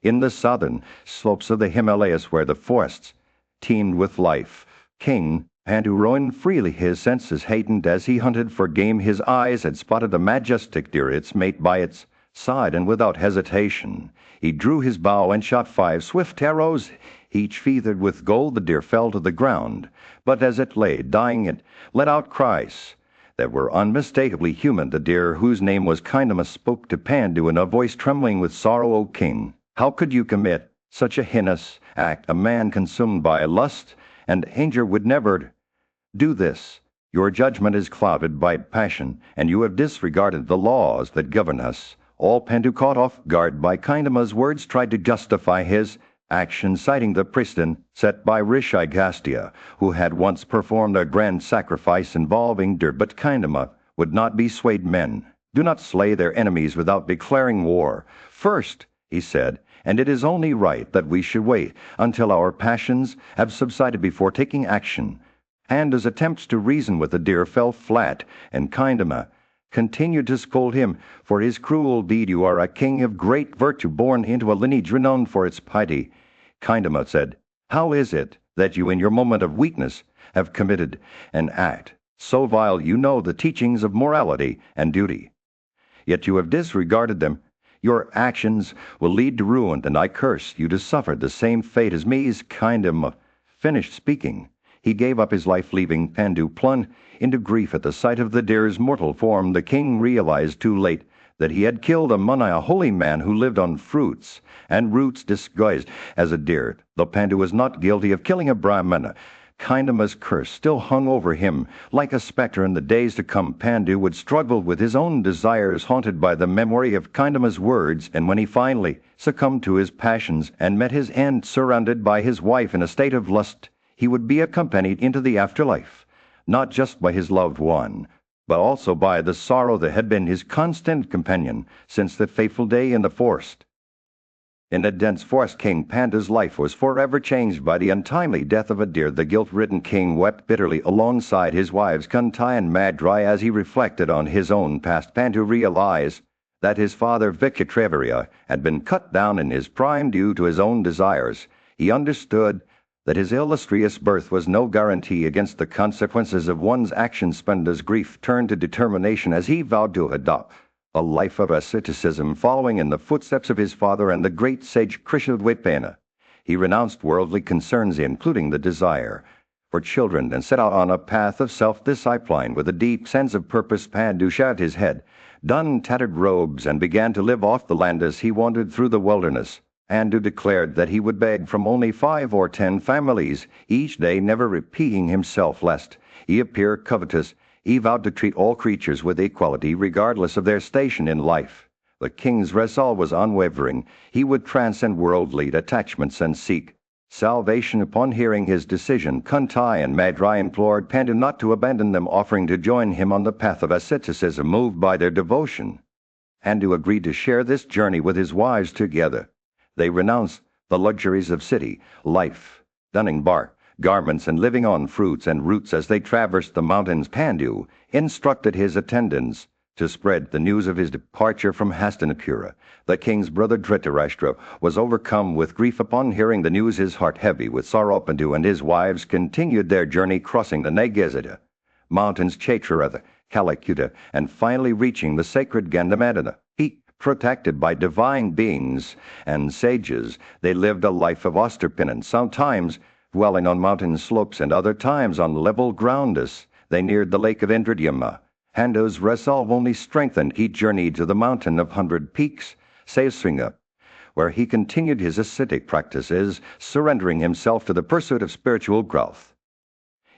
In the southern slopes of the Himalayas, where the forests teemed with life, King Pandu roamed freely, his senses heightened as he hunted for game. His eyes had spotted a majestic deer, its mate by its side, and without hesitation he drew his bow and shot 5 swift arrows, each feathered with gold. The deer fell to the ground, but as it lay dying it let out cries that were unmistakably human. The deer, whose name was Kindama, spoke to Pandu in a voice trembling with sorrow. O king, how could you commit such a heinous act? A man consumed by lust and anger would never do this. Your judgment is clouded by passion, and you have disregarded the laws that govern us. All Pandu, caught off guard by Kindama's words, tried to justify his action, citing the precedent set by Rishi Gastya, who had once performed a grand sacrifice involving deer. But Kindama would not be swayed. Men do not slay their enemies without declaring war first, he said, and it is only right that we should wait until our passions have subsided before taking action. Pandu's attempts to reason with the deer fell flat, and Kindama continued to scold him for his cruel deed. You are a king of great virtue, born into a lineage renowned for its piety. Kindama said, how is it that you in your moment of weakness have committed an act so vile? You know the teachings of morality and duty, yet you have disregarded them. Your actions will lead to ruin, and I curse you to suffer the same fate as me. As Kindama finished speaking, he gave up his life, leaving Pandu plunged into grief at the sight of the deer's mortal form. The king realized too late that he had killed a Muni, a holy man who lived on fruits and roots disguised as a deer. Though Pandu was not guilty of killing a Brahmana, Kindama's curse still hung over him like a specter. In the days to come, Pandu would struggle with his own desires, haunted by the memory of Kindama's words, and when he finally succumbed to his passions and met his end surrounded by his wife in a state of lust, he would be accompanied into the afterlife, not just by his loved one, but also by the sorrow that had been his constant companion since that fateful day in the forest. In the dense forest, King Pandu's life was forever changed by the untimely death of a deer. The guilt-ridden king wept bitterly alongside his wives Kuntai and Madrai as he reflected on his own past. Pandu realized that his father Vichitravirya had been cut down in his prime due to his own desires. He understood that his illustrious birth was no guarantee against the consequences of one's actions. Pandu's grief turned to determination as he vowed to adopt a life of asceticism, following in the footsteps of his father and the great sage Krishnadvaipana. He renounced worldly concerns, including the desire for children, and set out on a path of self-discipline. With a deep sense of purpose, Pandu shaved his head, donned tattered robes, and began to live off the land as he wandered through the wilderness. Pandu declared that he would beg from only 5 or 10 families each day, never repeating himself lest he appear covetous. He vowed to treat all creatures with equality, regardless of their station in life. The king's resolve was unwavering. He would transcend worldly attachments and seek salvation. Upon hearing his decision, Kuntai and Madrai implored Pandu not to abandon them, offering to join him on the path of asceticism. Moved by their devotion, Pandu agreed to share this journey with his wives together. They renounced the luxuries of city life, donning bark garments and living on fruits and roots. As they traversed the mountains, Pandu instructed his attendants to spread the news of his departure from Hastinapura. The king's brother Dhritarashtra was overcome with grief upon hearing the news, his heart heavy with sorrow. Pandu and his wives continued their journey, crossing the Nagazita mountains, Chaitratha, Kalakuta, and finally reaching the sacred Gandhamadana peak. Protected by divine beings and sages, they lived a life of austere penance, sometimes dwelling on mountain slopes and other times on level ground. As they neared the lake of Indradyumna, Pandu's resolve only strengthened. He journeyed to the mountain of 100 peaks, Saisringa, where he continued his ascetic practices, surrendering himself to the pursuit of spiritual growth.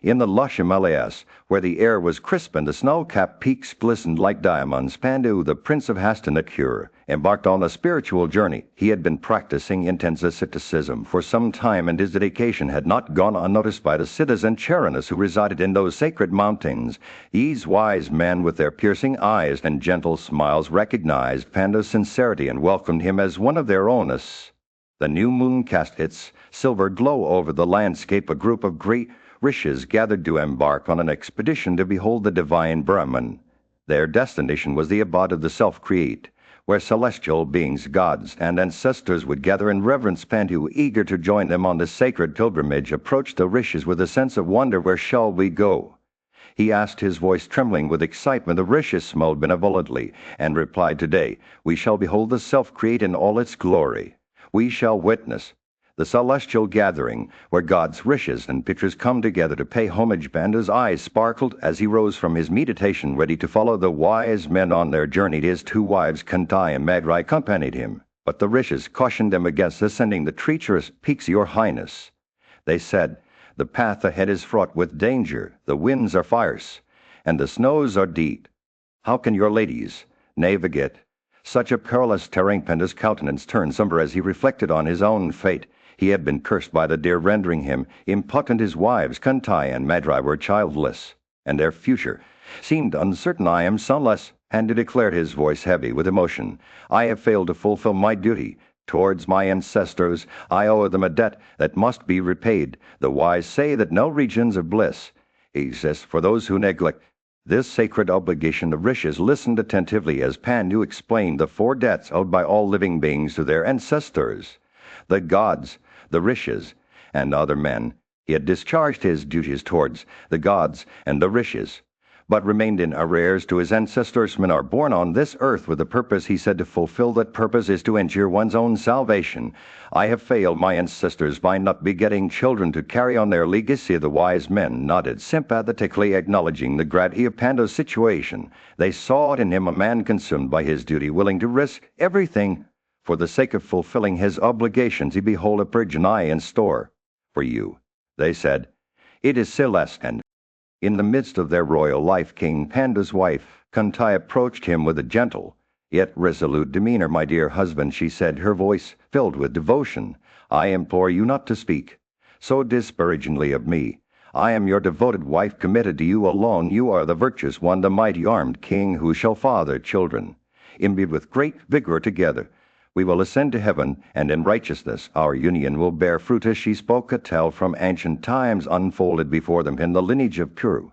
In the lush Himalayas, where the air was crisp and the snow-capped peaks glistened like diamonds, Pandu, the prince of Hastinapura, embarked on a spiritual journey. He had been practicing intense asceticism for some time, and his dedication had not gone unnoticed by the Siddhas and Charanas who resided in those sacred mountains. These wise men, with their piercing eyes and gentle smiles, recognized Pandu's sincerity and welcomed him as one of their own. As the new moon cast its silver glow over the landscape, a group of great rishis gathered to embark on an expedition to behold the divine Brahman. Their destination was the abode of the self-create, where celestial beings, gods, and ancestors would gather in reverence. Pandu, eager to join them on this sacred pilgrimage, approached the rishis with a sense of wonder. "Where shall we go?" he asked, his voice trembling with excitement. The rishis smiled benevolently and replied, "Today we shall behold the self-create in all its glory. We shall witness the celestial gathering, where gods, rishis, and pitris come together to pay homage." Pandu's eyes sparkled as he rose from his meditation, ready to follow the wise men on their journey. His 2 wives, Kantai and Madrai, accompanied him, but the rishis cautioned them against ascending the treacherous peaks. "Your Highness," they said, "the path ahead is fraught with danger. The winds are fierce, and the snows are deep. How can your ladies navigate such a perilous terrain?" Pandu's countenance turned somber as he reflected on his own fate. He had been cursed by the deer, rendering him impotent. His wives, Kantai and Madrai, were childless, and their future seemed uncertain. "I am sonless," Pandu declared, his voice heavy with emotion. "I have failed to fulfill my duty towards my ancestors. I owe them a debt that must be repaid. The wise say that no regions of bliss exist for those who neglect this sacred obligation." The rishis listened attentively as Pandu explained the 4 debts owed by all living beings to their ancestors, the gods, the rishis, and other men. He had discharged his duties towards the gods and the rishis, but remained in arrears to his ancestors. "Men are born on this earth with a purpose," he said. "To fulfill that purpose is to ensure one's own salvation. I have failed my ancestors by not begetting children to carry on their legacy." The wise men nodded sympathetically, acknowledging the gravity of Pandu's situation. They saw in him a man consumed by his duty, willing to risk everything for the sake of fulfilling his obligations. "He behold a progeny in store for you," they said. "It is Celeste." In the midst of their royal life, King Pandu's wife, Kantai, approached him with a gentle yet resolute demeanor. "My dear husband," she said, her voice filled with devotion, "I implore you not to speak so disparagingly of me. I am your devoted wife, committed to you alone. You are the virtuous one, the mighty armed king who shall father children, imbued with great vigor. Together we will ascend to heaven, and in righteousness our union will bear fruit." As she spoke, a tale from ancient times unfolded before them. In the lineage of Kuru,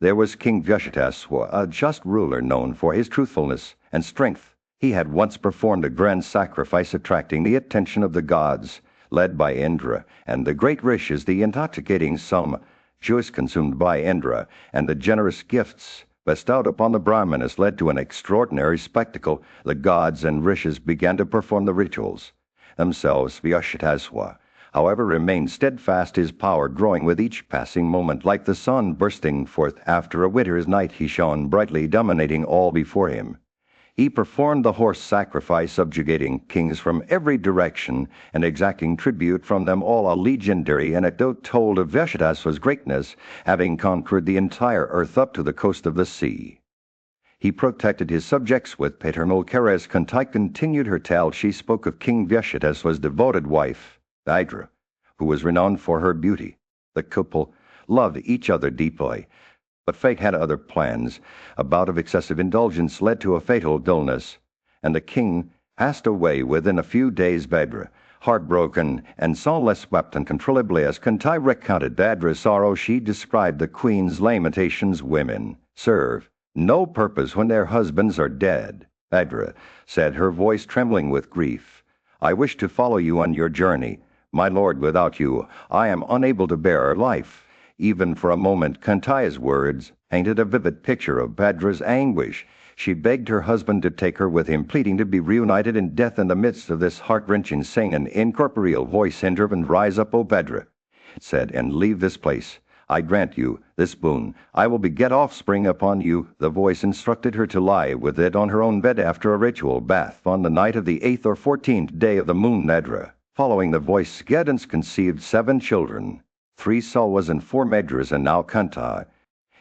there was King Vyachataswa, a just ruler known for his truthfulness and strength. He had once performed a grand sacrifice, attracting the attention of the gods, led by Indra, and the great rishis. The intoxicating sum juice consumed by Indra and the generous gifts bestowed upon the Brahmanas led to an extraordinary spectacle. The gods and rishis began to perform the rituals themselves. Vyachataswa, however, remained steadfast, his power growing with each passing moment. Like the sun bursting forth after a winter's night, he shone brightly, dominating all before him. He performed the horse sacrifice, subjugating kings from every direction and exacting tribute from them all. A legendary anecdote told of Vyachataswa's greatness, having conquered the entire earth up to the coast of the sea. He protected his subjects with paternal care. As Kantai continued her tale, she spoke of King Vyachataswa's devoted wife, Hydra, who was renowned for her beauty. The couple loved each other deeply, but fate had other plans. A bout of excessive indulgence led to a fatal illness, and the king passed away within a few days. Hydra, heartbroken and soulless, wept uncontrollably. As Kantai recounted Hydra's sorrow, she described the queen's lamentations. "Women serve No purpose when their husbands are dead, Bhadra said, her voice trembling with grief. I wish to follow you on your journey. My lord, without you, I am unable to bear life. Even for a moment, Kantaya's words painted a vivid picture of Bhadra's anguish. She begged her husband to take her with him, pleading to be reunited in death. In the midst of this heart-wrenching saying, an incorporeal voice intervened. Rise up, O Bhadra, it said, and leave this place. I grant you this boon. I will beget offspring upon you. The voice instructed her to lie with it on her own bed after a ritual bath on the night of the 8th or 14th day of the moon Nedra. Following the voice, Gedans conceived 7 children, 3 Salwas and 4 Medras, and now Kantai.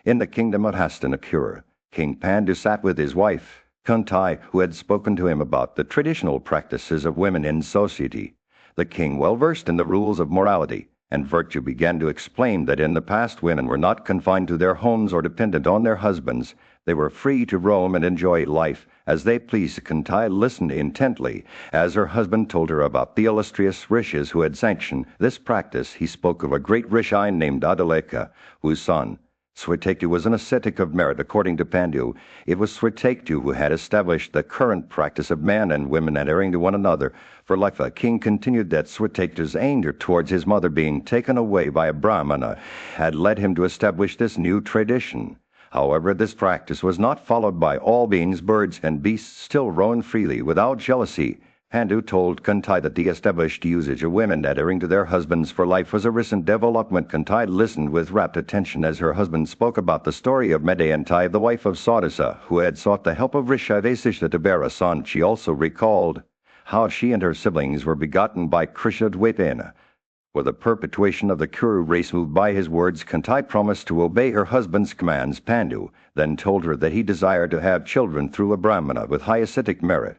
In the kingdom of Hastinapura, King Pandu sat with his wife, Kuntai, who had spoken to him about the traditional practices of women in society. The king, well versed in the rules of morality and virtue, began to explain that in the past women were not confined to their homes or dependent on their husbands. They were free to roam and enjoy life as they pleased. Kuntai listened intently as her husband told her about the illustrious rishis who had sanctioned this practice. He spoke of a great rishi named Adaleka, whose son Switektu was an ascetic of merit. According to Pandu, it was Switektu who had established the current practice of man and women adhering to one another for life. The king continued that Switektu's anger towards his mother being taken away by a Brahmana had led him to establish this new tradition. However, this practice was not followed by all beings. Birds and beasts still roam freely without jealousy. Pandu told Kuntai that the established usage of women adhering to their husbands for life was a recent development. Kuntai listened with rapt attention as her husband spoke about the story of Medayantai, the wife of Sadasa, who had sought the help of Rishavesisha to bear a son. She also recalled how she and her siblings were begotten by Krishnadwepena. For the perpetuation of the Kuru race, moved by his words, Kuntai promised to obey her husband's commands. Pandu then told her that he desired to have children through a Brahmana with high ascetic merit.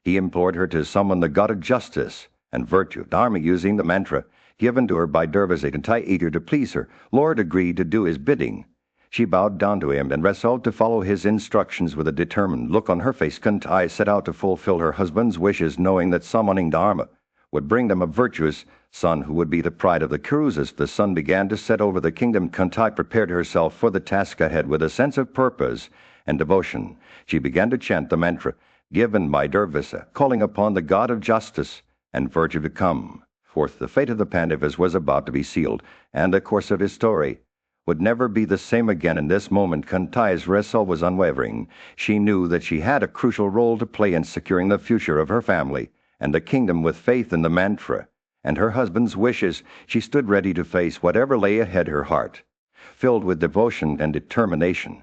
He implored her to summon the god of justice and virtue, Dharma, using the mantra given to her by Durvasa. Kuntai, eager to please her lord, agreed to do his bidding. She bowed down to him and resolved to follow his instructions. With a determined look on her face, Kuntai set out to fulfill her husband's wishes, knowing that summoning Dharma would bring them a virtuous son who would be the pride of the Kurus. As the sun began to set over the kingdom, Kuntai prepared herself for the task ahead with a sense of purpose and devotion. She began to chant the mantra given by Durvasa, calling upon the god of justice and virtue to come forth. The fate of the Pandavas was about to be sealed, and the course of his story would never be the same again. In this moment, Kuntai's resolve was unwavering. She knew that she had a crucial role to play in securing the future of her family and the kingdom. With faith in the mantra and her husband's wishes, she stood ready to face whatever lay ahead. Her heart filled with devotion and determination.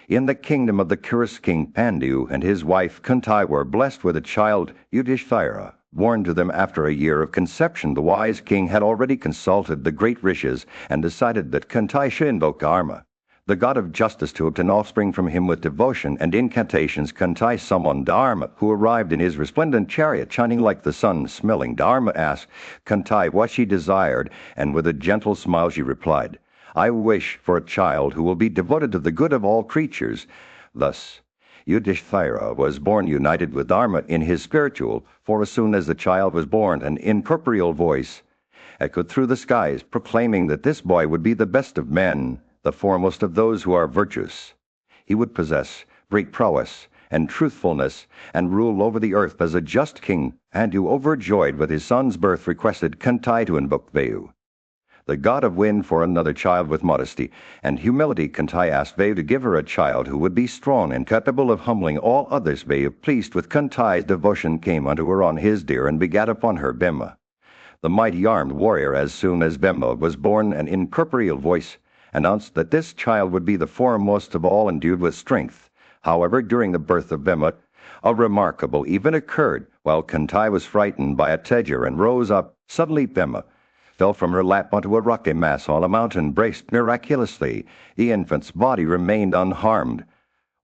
In the kingdom of the Kurus, King Pandu and his wife Kuntai were blessed with a child, Yudhishthira, born to them after a year of conception. The wise king had already consulted the great rishis and decided that Kuntai should invoke Dharma, the god of justice, to obtain offspring from him. With devotion and incantations, Kuntai summoned Dharma, who arrived in his resplendent chariot, shining like the sun. Smelling, Dharma asked Kuntai what she desired, and with a gentle smile she replied, I wish for a child who will be devoted to the good of all creatures. Thus, Yudhishthira was born united with Dharma in his spiritual, for as soon as the child was born, an incorporeal voice echoed through the skies, proclaiming that this boy would be the best of men, the foremost of those who are virtuous. He would possess great prowess and truthfulness, and rule over the earth as a just king. Pandu, overjoyed with his son's birth, requested Kuntai to invoke Vayu, the god of wind, for another child. With modesty and humility, Kuntai asked Vayu to give her a child who would be strong and capable of humbling all others. Vayu, pleased with Kuntai's devotion, came unto her on his deer and begat upon her Bhima, the mighty armed warrior. As soon as Bhima was born, an incorporeal voice announced that this child would be the foremost of all, endued with strength. However, during the birth of Bhima, a remarkable event occurred. While Kuntai was frightened by a Tejar and rose up, suddenly Bhima fell from her lap onto a rocky mass on a mountain. Braced miraculously, the infant's body remained unharmed,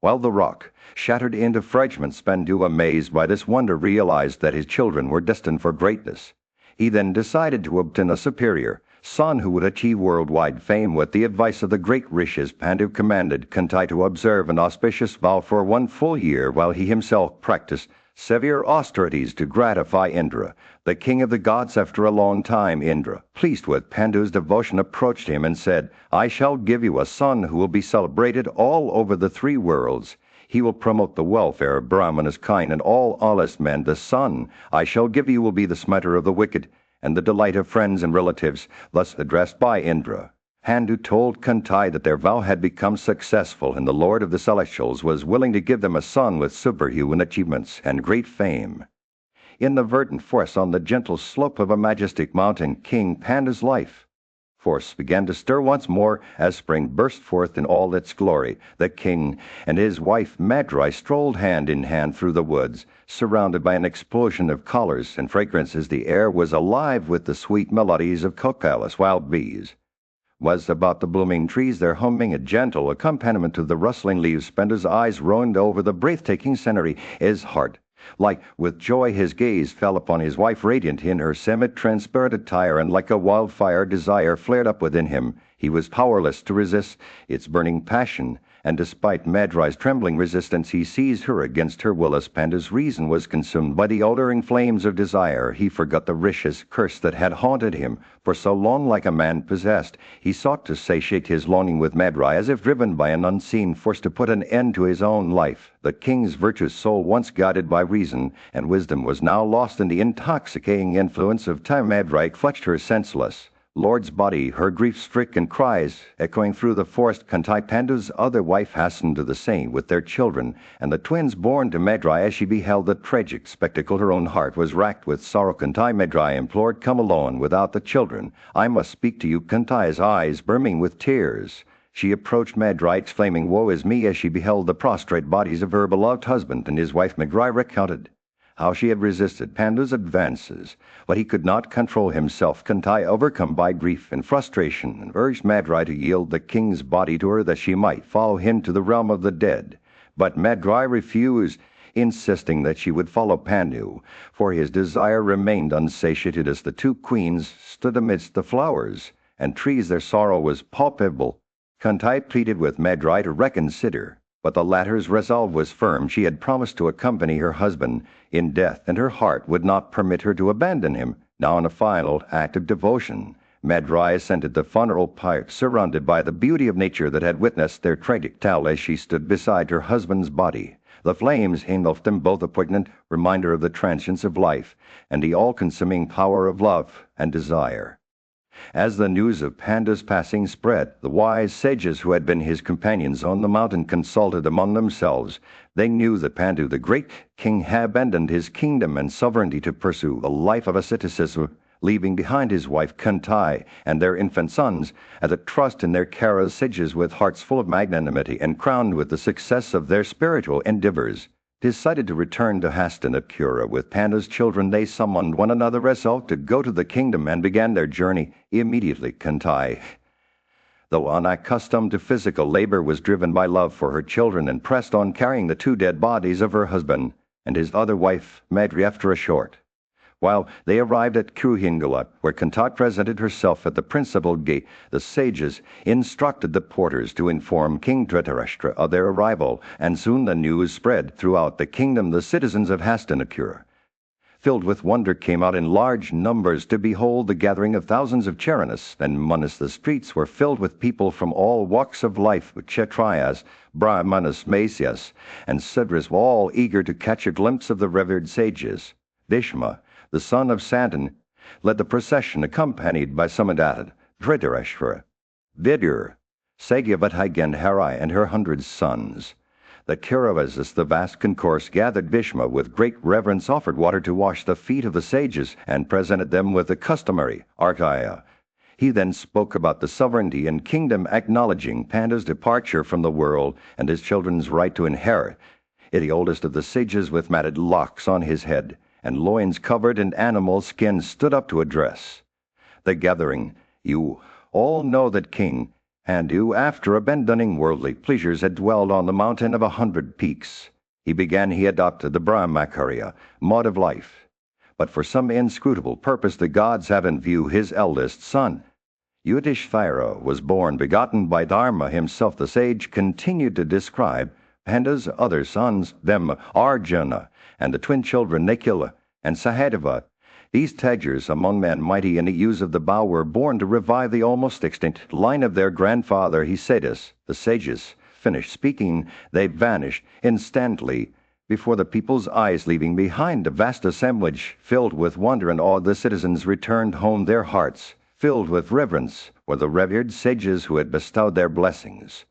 while the rock shattered into fragments. Pandu, amazed by this wonder, realized that his children were destined for greatness. He then decided to obtain a superior son who would achieve worldwide fame. With the advice of the great rishis, Pandu commanded Kuntai to observe an auspicious vow for 1 full year, while he himself practiced severe austerities to gratify Indra. The king of the gods, after a long time, Indra, pleased with Pandu's devotion, approached him and said, I shall give you a son who will be celebrated all over the three worlds. He will promote the welfare of Brahmana's kind and all honest men. The son I shall give you will be the smiter of the wicked and the delight of friends and relatives. Thus addressed by Indra, Pandu told Kunti that their vow had become successful, and the Lord of the Celestials was willing to give them a son with superhuman achievements and great fame. In the verdant forest on the gentle slope of a majestic mountain, King Pandu's life force began to stir once more as spring burst forth in all its glory. The king and his wife Madrai strolled hand in hand through the woods, surrounded by an explosion of colors and fragrances. The air was alive with the sweet melodies of cocalas, wild bees. Was about the blooming trees, their humming a gentle accompaniment to the rustling leaves. Pandu's eyes roamed over the breathtaking scenery. His heart, like with joy, his gaze fell upon his wife, radiant in her semi-transparent attire, and like a wildfire, desire flared up within him. He was powerless to resist its burning passion, and despite Madrai's trembling resistance, he seized her against her will. As Pandu's reason was consumed by the alluring flames of desire, he forgot the vicious curse that had haunted him for so long. Like a man possessed, he sought to satiate his longing with Madrai, as if driven by an unseen force to put an end to his own life. The king's virtuous soul, once guided by reason and wisdom, was now lost in the intoxicating influence of time. Madrai clutched her senseless lord's body, her grief-stricken cries echoing through the forest. Kunti, Pandu's other wife, hastened to the same with their children, and the twins born to Madrai. As she beheld the tragic spectacle, her own heart was racked with sorrow. Kunti, Madrai implored, come alone without the children. I must speak to you. Kunti's eyes brimming with tears, she approached Madrai, exclaiming, woe is me, as she beheld the prostrate bodies of her beloved husband and his wife. Madrai recounted how she had resisted Pandu's advances, but he could not control himself. Kunti, overcome by grief and frustration, urged Madrai to yield the king's body to her that she might follow him to the realm of the dead. But Madrai refused, insisting that she would follow Pandu, for his desire remained unsatiated. As the two queens stood amidst the flowers and trees, their sorrow was palpable. Kunti pleaded with Madrai to reconsider, but the latter's resolve was firm. She had promised to accompany her husband in death, and her heart would not permit her to abandon him. Now, in a final act of devotion, Madrai ascended the funeral pyre, surrounded by the beauty of nature that had witnessed their tragic tale. As she stood beside her husband's body, the flames engulfed them both, a poignant reminder of the transience of life and the all-consuming power of love and desire. As the news of Pandu's passing spread, the wise sages who had been his companions on the mountain consulted among themselves. They knew that Pandu, the great king, had abandoned his kingdom and sovereignty to pursue a life of asceticism, leaving behind his wife Kunti and their infant sons. As a trust in their care, as sages with hearts full of magnanimity and crowned with the success of their spiritual endeavors, decided to return to Hastinapura with Pandu's children. They summoned one another, resolved to go to the kingdom, and began their journey immediately. Kunti, though unaccustomed to physical labor, was driven by love for her children and pressed on, carrying the two dead bodies of her husband and his other wife Madri. After a short while they arrived at Kuhingala, where Kunti presented herself at the principal gate. The sages instructed the porters to inform King Dhritarashtra of their arrival, and soon the news spread throughout the kingdom. The citizens of Hastinapura, filled with wonder, came out in large numbers to behold the gathering of thousands of Charanas and Manas. The streets were filled with people from all walks of life, with Kshatriyas, Brahmanas, Maisyas, and Sudras, all eager to catch a glimpse of the revered sages. Bhishma, the son of Santanu, led the procession, accompanied by Samadata, Dhritarashtra, Vidur, Sagyavati, Gandhari, and her 100 sons. The Kauravas, the vast concourse, gathered. Bhishma, with great reverence, offered water to wash the feet of the sages and presented them with the customary arghya. He then spoke about the sovereignty and kingdom, acknowledging Pandu's departure from the world and his children's right to inherit it. The oldest of the sages, with matted locks on his head and loins covered in animal skins, stood up to address the gathering. You all know that King Pandu, after abandoning worldly pleasures, had dwelled on the mountain of 100 peaks. He adopted the Brahmacharya mode of life, but for some inscrutable purpose the gods have in view his eldest son. Yudhishthira was born, begotten by Dharma himself. The sage continued to describe Panda's other sons, them Arjuna, and the twin children Nakula and Sahadeva. These Tejars among men mighty in the use of the bow were born to revive the almost extinct line of their grandfather Hisadas, the sages. Finished speaking, they vanished instantly before the people's eyes, leaving behind a vast assemblage. Filled with wonder and awe, the citizens returned home, their hearts filled with reverence for the revered sages who had bestowed their blessings.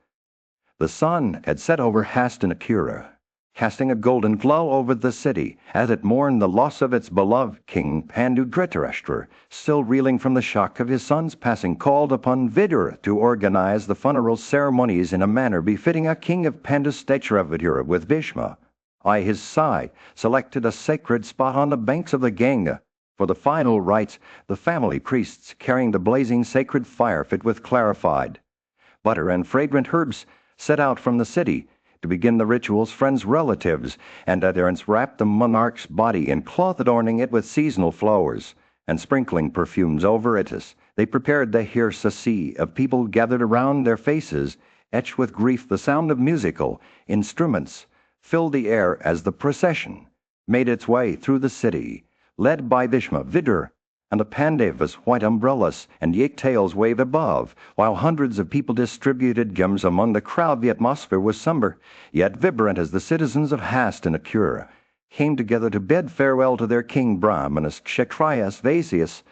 The sun had set over Hastinapura, casting a golden glow over the city, as it mourned the loss of its beloved king Pandu. Dhritarashtra, still reeling from the shock of his son's passing, called upon Vidura to organize the funeral ceremonies in a manner befitting a king of Pandu's stature. Of Vidura, with Bhishma by his side, selected a sacred spot on the banks of the Ganga. For the final rites, the family priests carrying the blazing sacred fire fit with clarified butter and fragrant herbs set out from the city to begin the rituals. Friends, relatives, and adherents wrapped the monarch's body in cloth, adorning it with seasonal flowers and sprinkling perfumes over it. As they prepared, they hear a sea of people gathered around, their faces etched with grief. The sound of musical instruments filled the air as the procession made its way through the city, led by Bhishma, Vidur, and the Pandavas. White umbrellas and yak tails waved above, while hundreds of people distributed gems among the crowd. The atmosphere was somber, yet vibrant, as the citizens of Hastinapura came together to bid farewell to their king. Brahmanas, Kshatriyas, Vaisyas,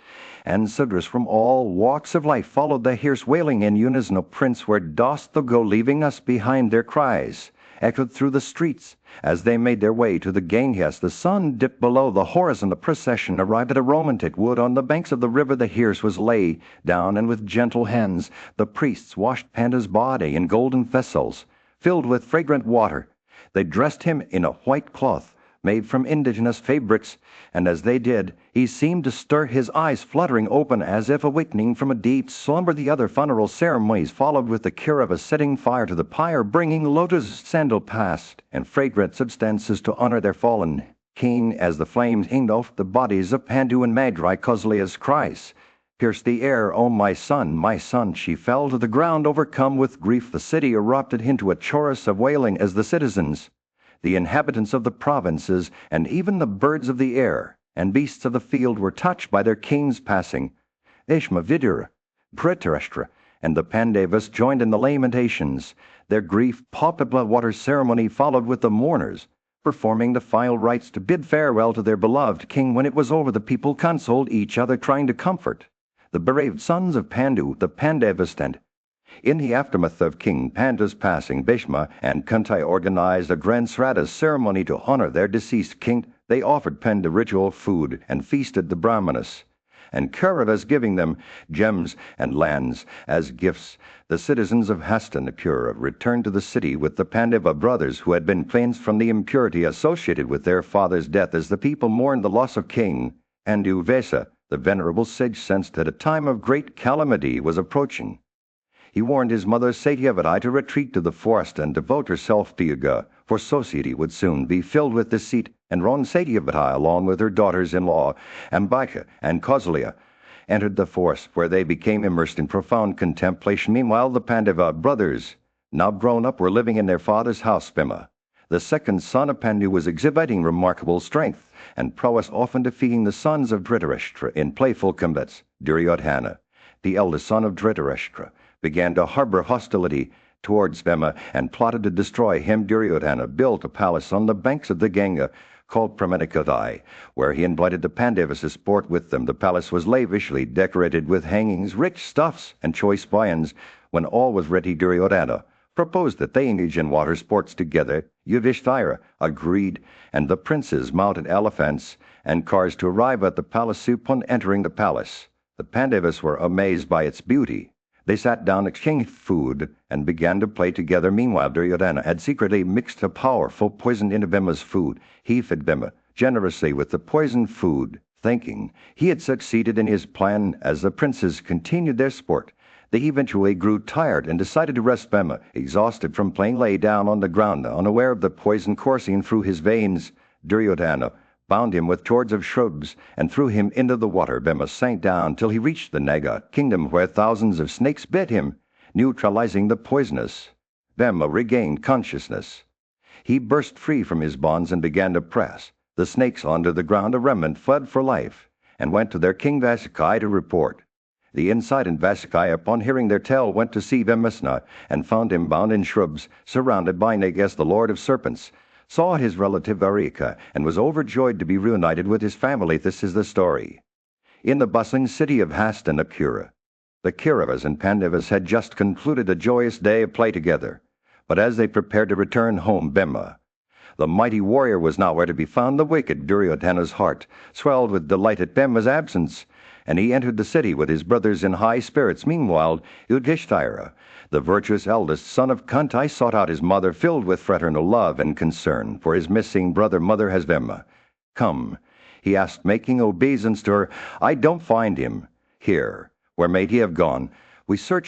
and Sudras from all walks of life followed the hearse, wailing in unison, "O Prince, where dost thou go, leaving us behind?" Their cries echoed through the streets as they made their way to the Ganges. The sun dipped below the horizon. The procession arrived at a romantic wood on the banks of the river. The hearse was laid down, and with gentle hands the priests washed Panda's body in golden vessels filled with fragrant water. They dressed him in a white cloth made from indigenous fabrics, and as they did, he seemed to stir, his eyes fluttering open as if awakening from a deep slumber. The other funeral ceremonies followed with the cure of a setting fire to the pyre, bringing lotus sandal past and fragrant substances to honor their fallen king. As the flames hanged off the bodies of Pandu and Madri, Kausalia's cries pierced the air. "O my son, my son!" She fell to the ground, overcome with grief. The city erupted into a chorus of wailing as the citizens, the inhabitants of the provinces, and even the birds of the air and beasts of the field were touched by their king's passing. Bhishma, Vidura, Dhritarashtra, and the Pandavas joined in the lamentations. Their grief palpable water ceremony followed, with the mourners performing the final rites to bid farewell to their beloved king. When it was over, the people consoled each other, trying to comfort the bereaved sons of Pandu, the Pandavas. And in the aftermath of King Panda's passing, Bhishma and Kunti organized a grand Sraddha ceremony to honor their deceased king. They offered Panda ritual food and feasted the Brahmanas and Kauravas, giving them gems and lands as gifts. The citizens of Hastinapura returned to the city with the Pandava brothers, who had been cleansed from the impurity associated with their father's death. As the people mourned the loss of King Panduvesa, the venerable sage sensed that a time of great calamity was approaching. He warned his mother Satyavati to retreat to the forest and devote herself to yoga, for society would soon be filled with deceit. And Ron Satyavati, along with her daughters-in-law, Ambika and Kausalya, entered the forest, where they became immersed in profound contemplation. Meanwhile, the Pandava brothers, now grown up, were living in their father's house. Bhima, the second son of Pandu, was exhibiting remarkable strength and prowess, often defeating the sons of Dhritarashtra in playful combats. Duryodhana, the eldest son of Dhritarashtra, began to harbor hostility towards Bhima and plotted to destroy him. Duryodhana built a palace on the banks of the Ganga called Pramanikadai, where he invited the Pandavas to sport with them. The palace was lavishly decorated with hangings, rich stuffs, and choice viands. When all was ready, Duryodhana proposed that they engage in water sports together. Yudhishthira agreed, and the princes mounted elephants and cars to arrive at the palace. Upon entering the palace, the Pandavas were amazed by its beauty. They sat down, exchanged food, and began to play together. Meanwhile, Duryodhana had secretly mixed a powerful poison into Bhima's food. He fed Bhima generously with the poisoned food, thinking he had succeeded in his plan. As the princes continued their sport, they eventually grew tired and decided to rest. Bhima, exhausted from playing, lay down on the ground, unaware of the poison coursing through his veins. Duryodhana bound him with cords of shrubs and threw him into the water. Bhima sank down till he reached the Naga kingdom, where thousands of snakes bit him, neutralizing the poisonous. Bhima regained consciousness He burst free from his bonds and began to press. The snakes onto the ground, a remnant fled for life, and went to their king Vasikai to report. The insight in Vasikai, upon hearing their tale, went to see Vemisna, and found him bound in shrubs, surrounded by Neges, the lord of serpents, saw his relative Varika, and was overjoyed to be reunited with his family. This is the story. In the bustling city of Hastinapura, the Kauravas and Pandavas had just concluded a joyous day of play together. But as they prepared to return home, Bhima, the mighty warrior, was nowhere to be found. The wicked Duryodhana's heart swelled with delight at Bhima's absence, and he entered the city with his brothers in high spirits. Meanwhile, Yudhishthira, the virtuous eldest son of Kantai, sought out his mother, filled with fraternal love and concern for his missing brother. Mother, has Bhima come? He asked, making obeisance to her. I don't find him. Here, where may he have gone? We searched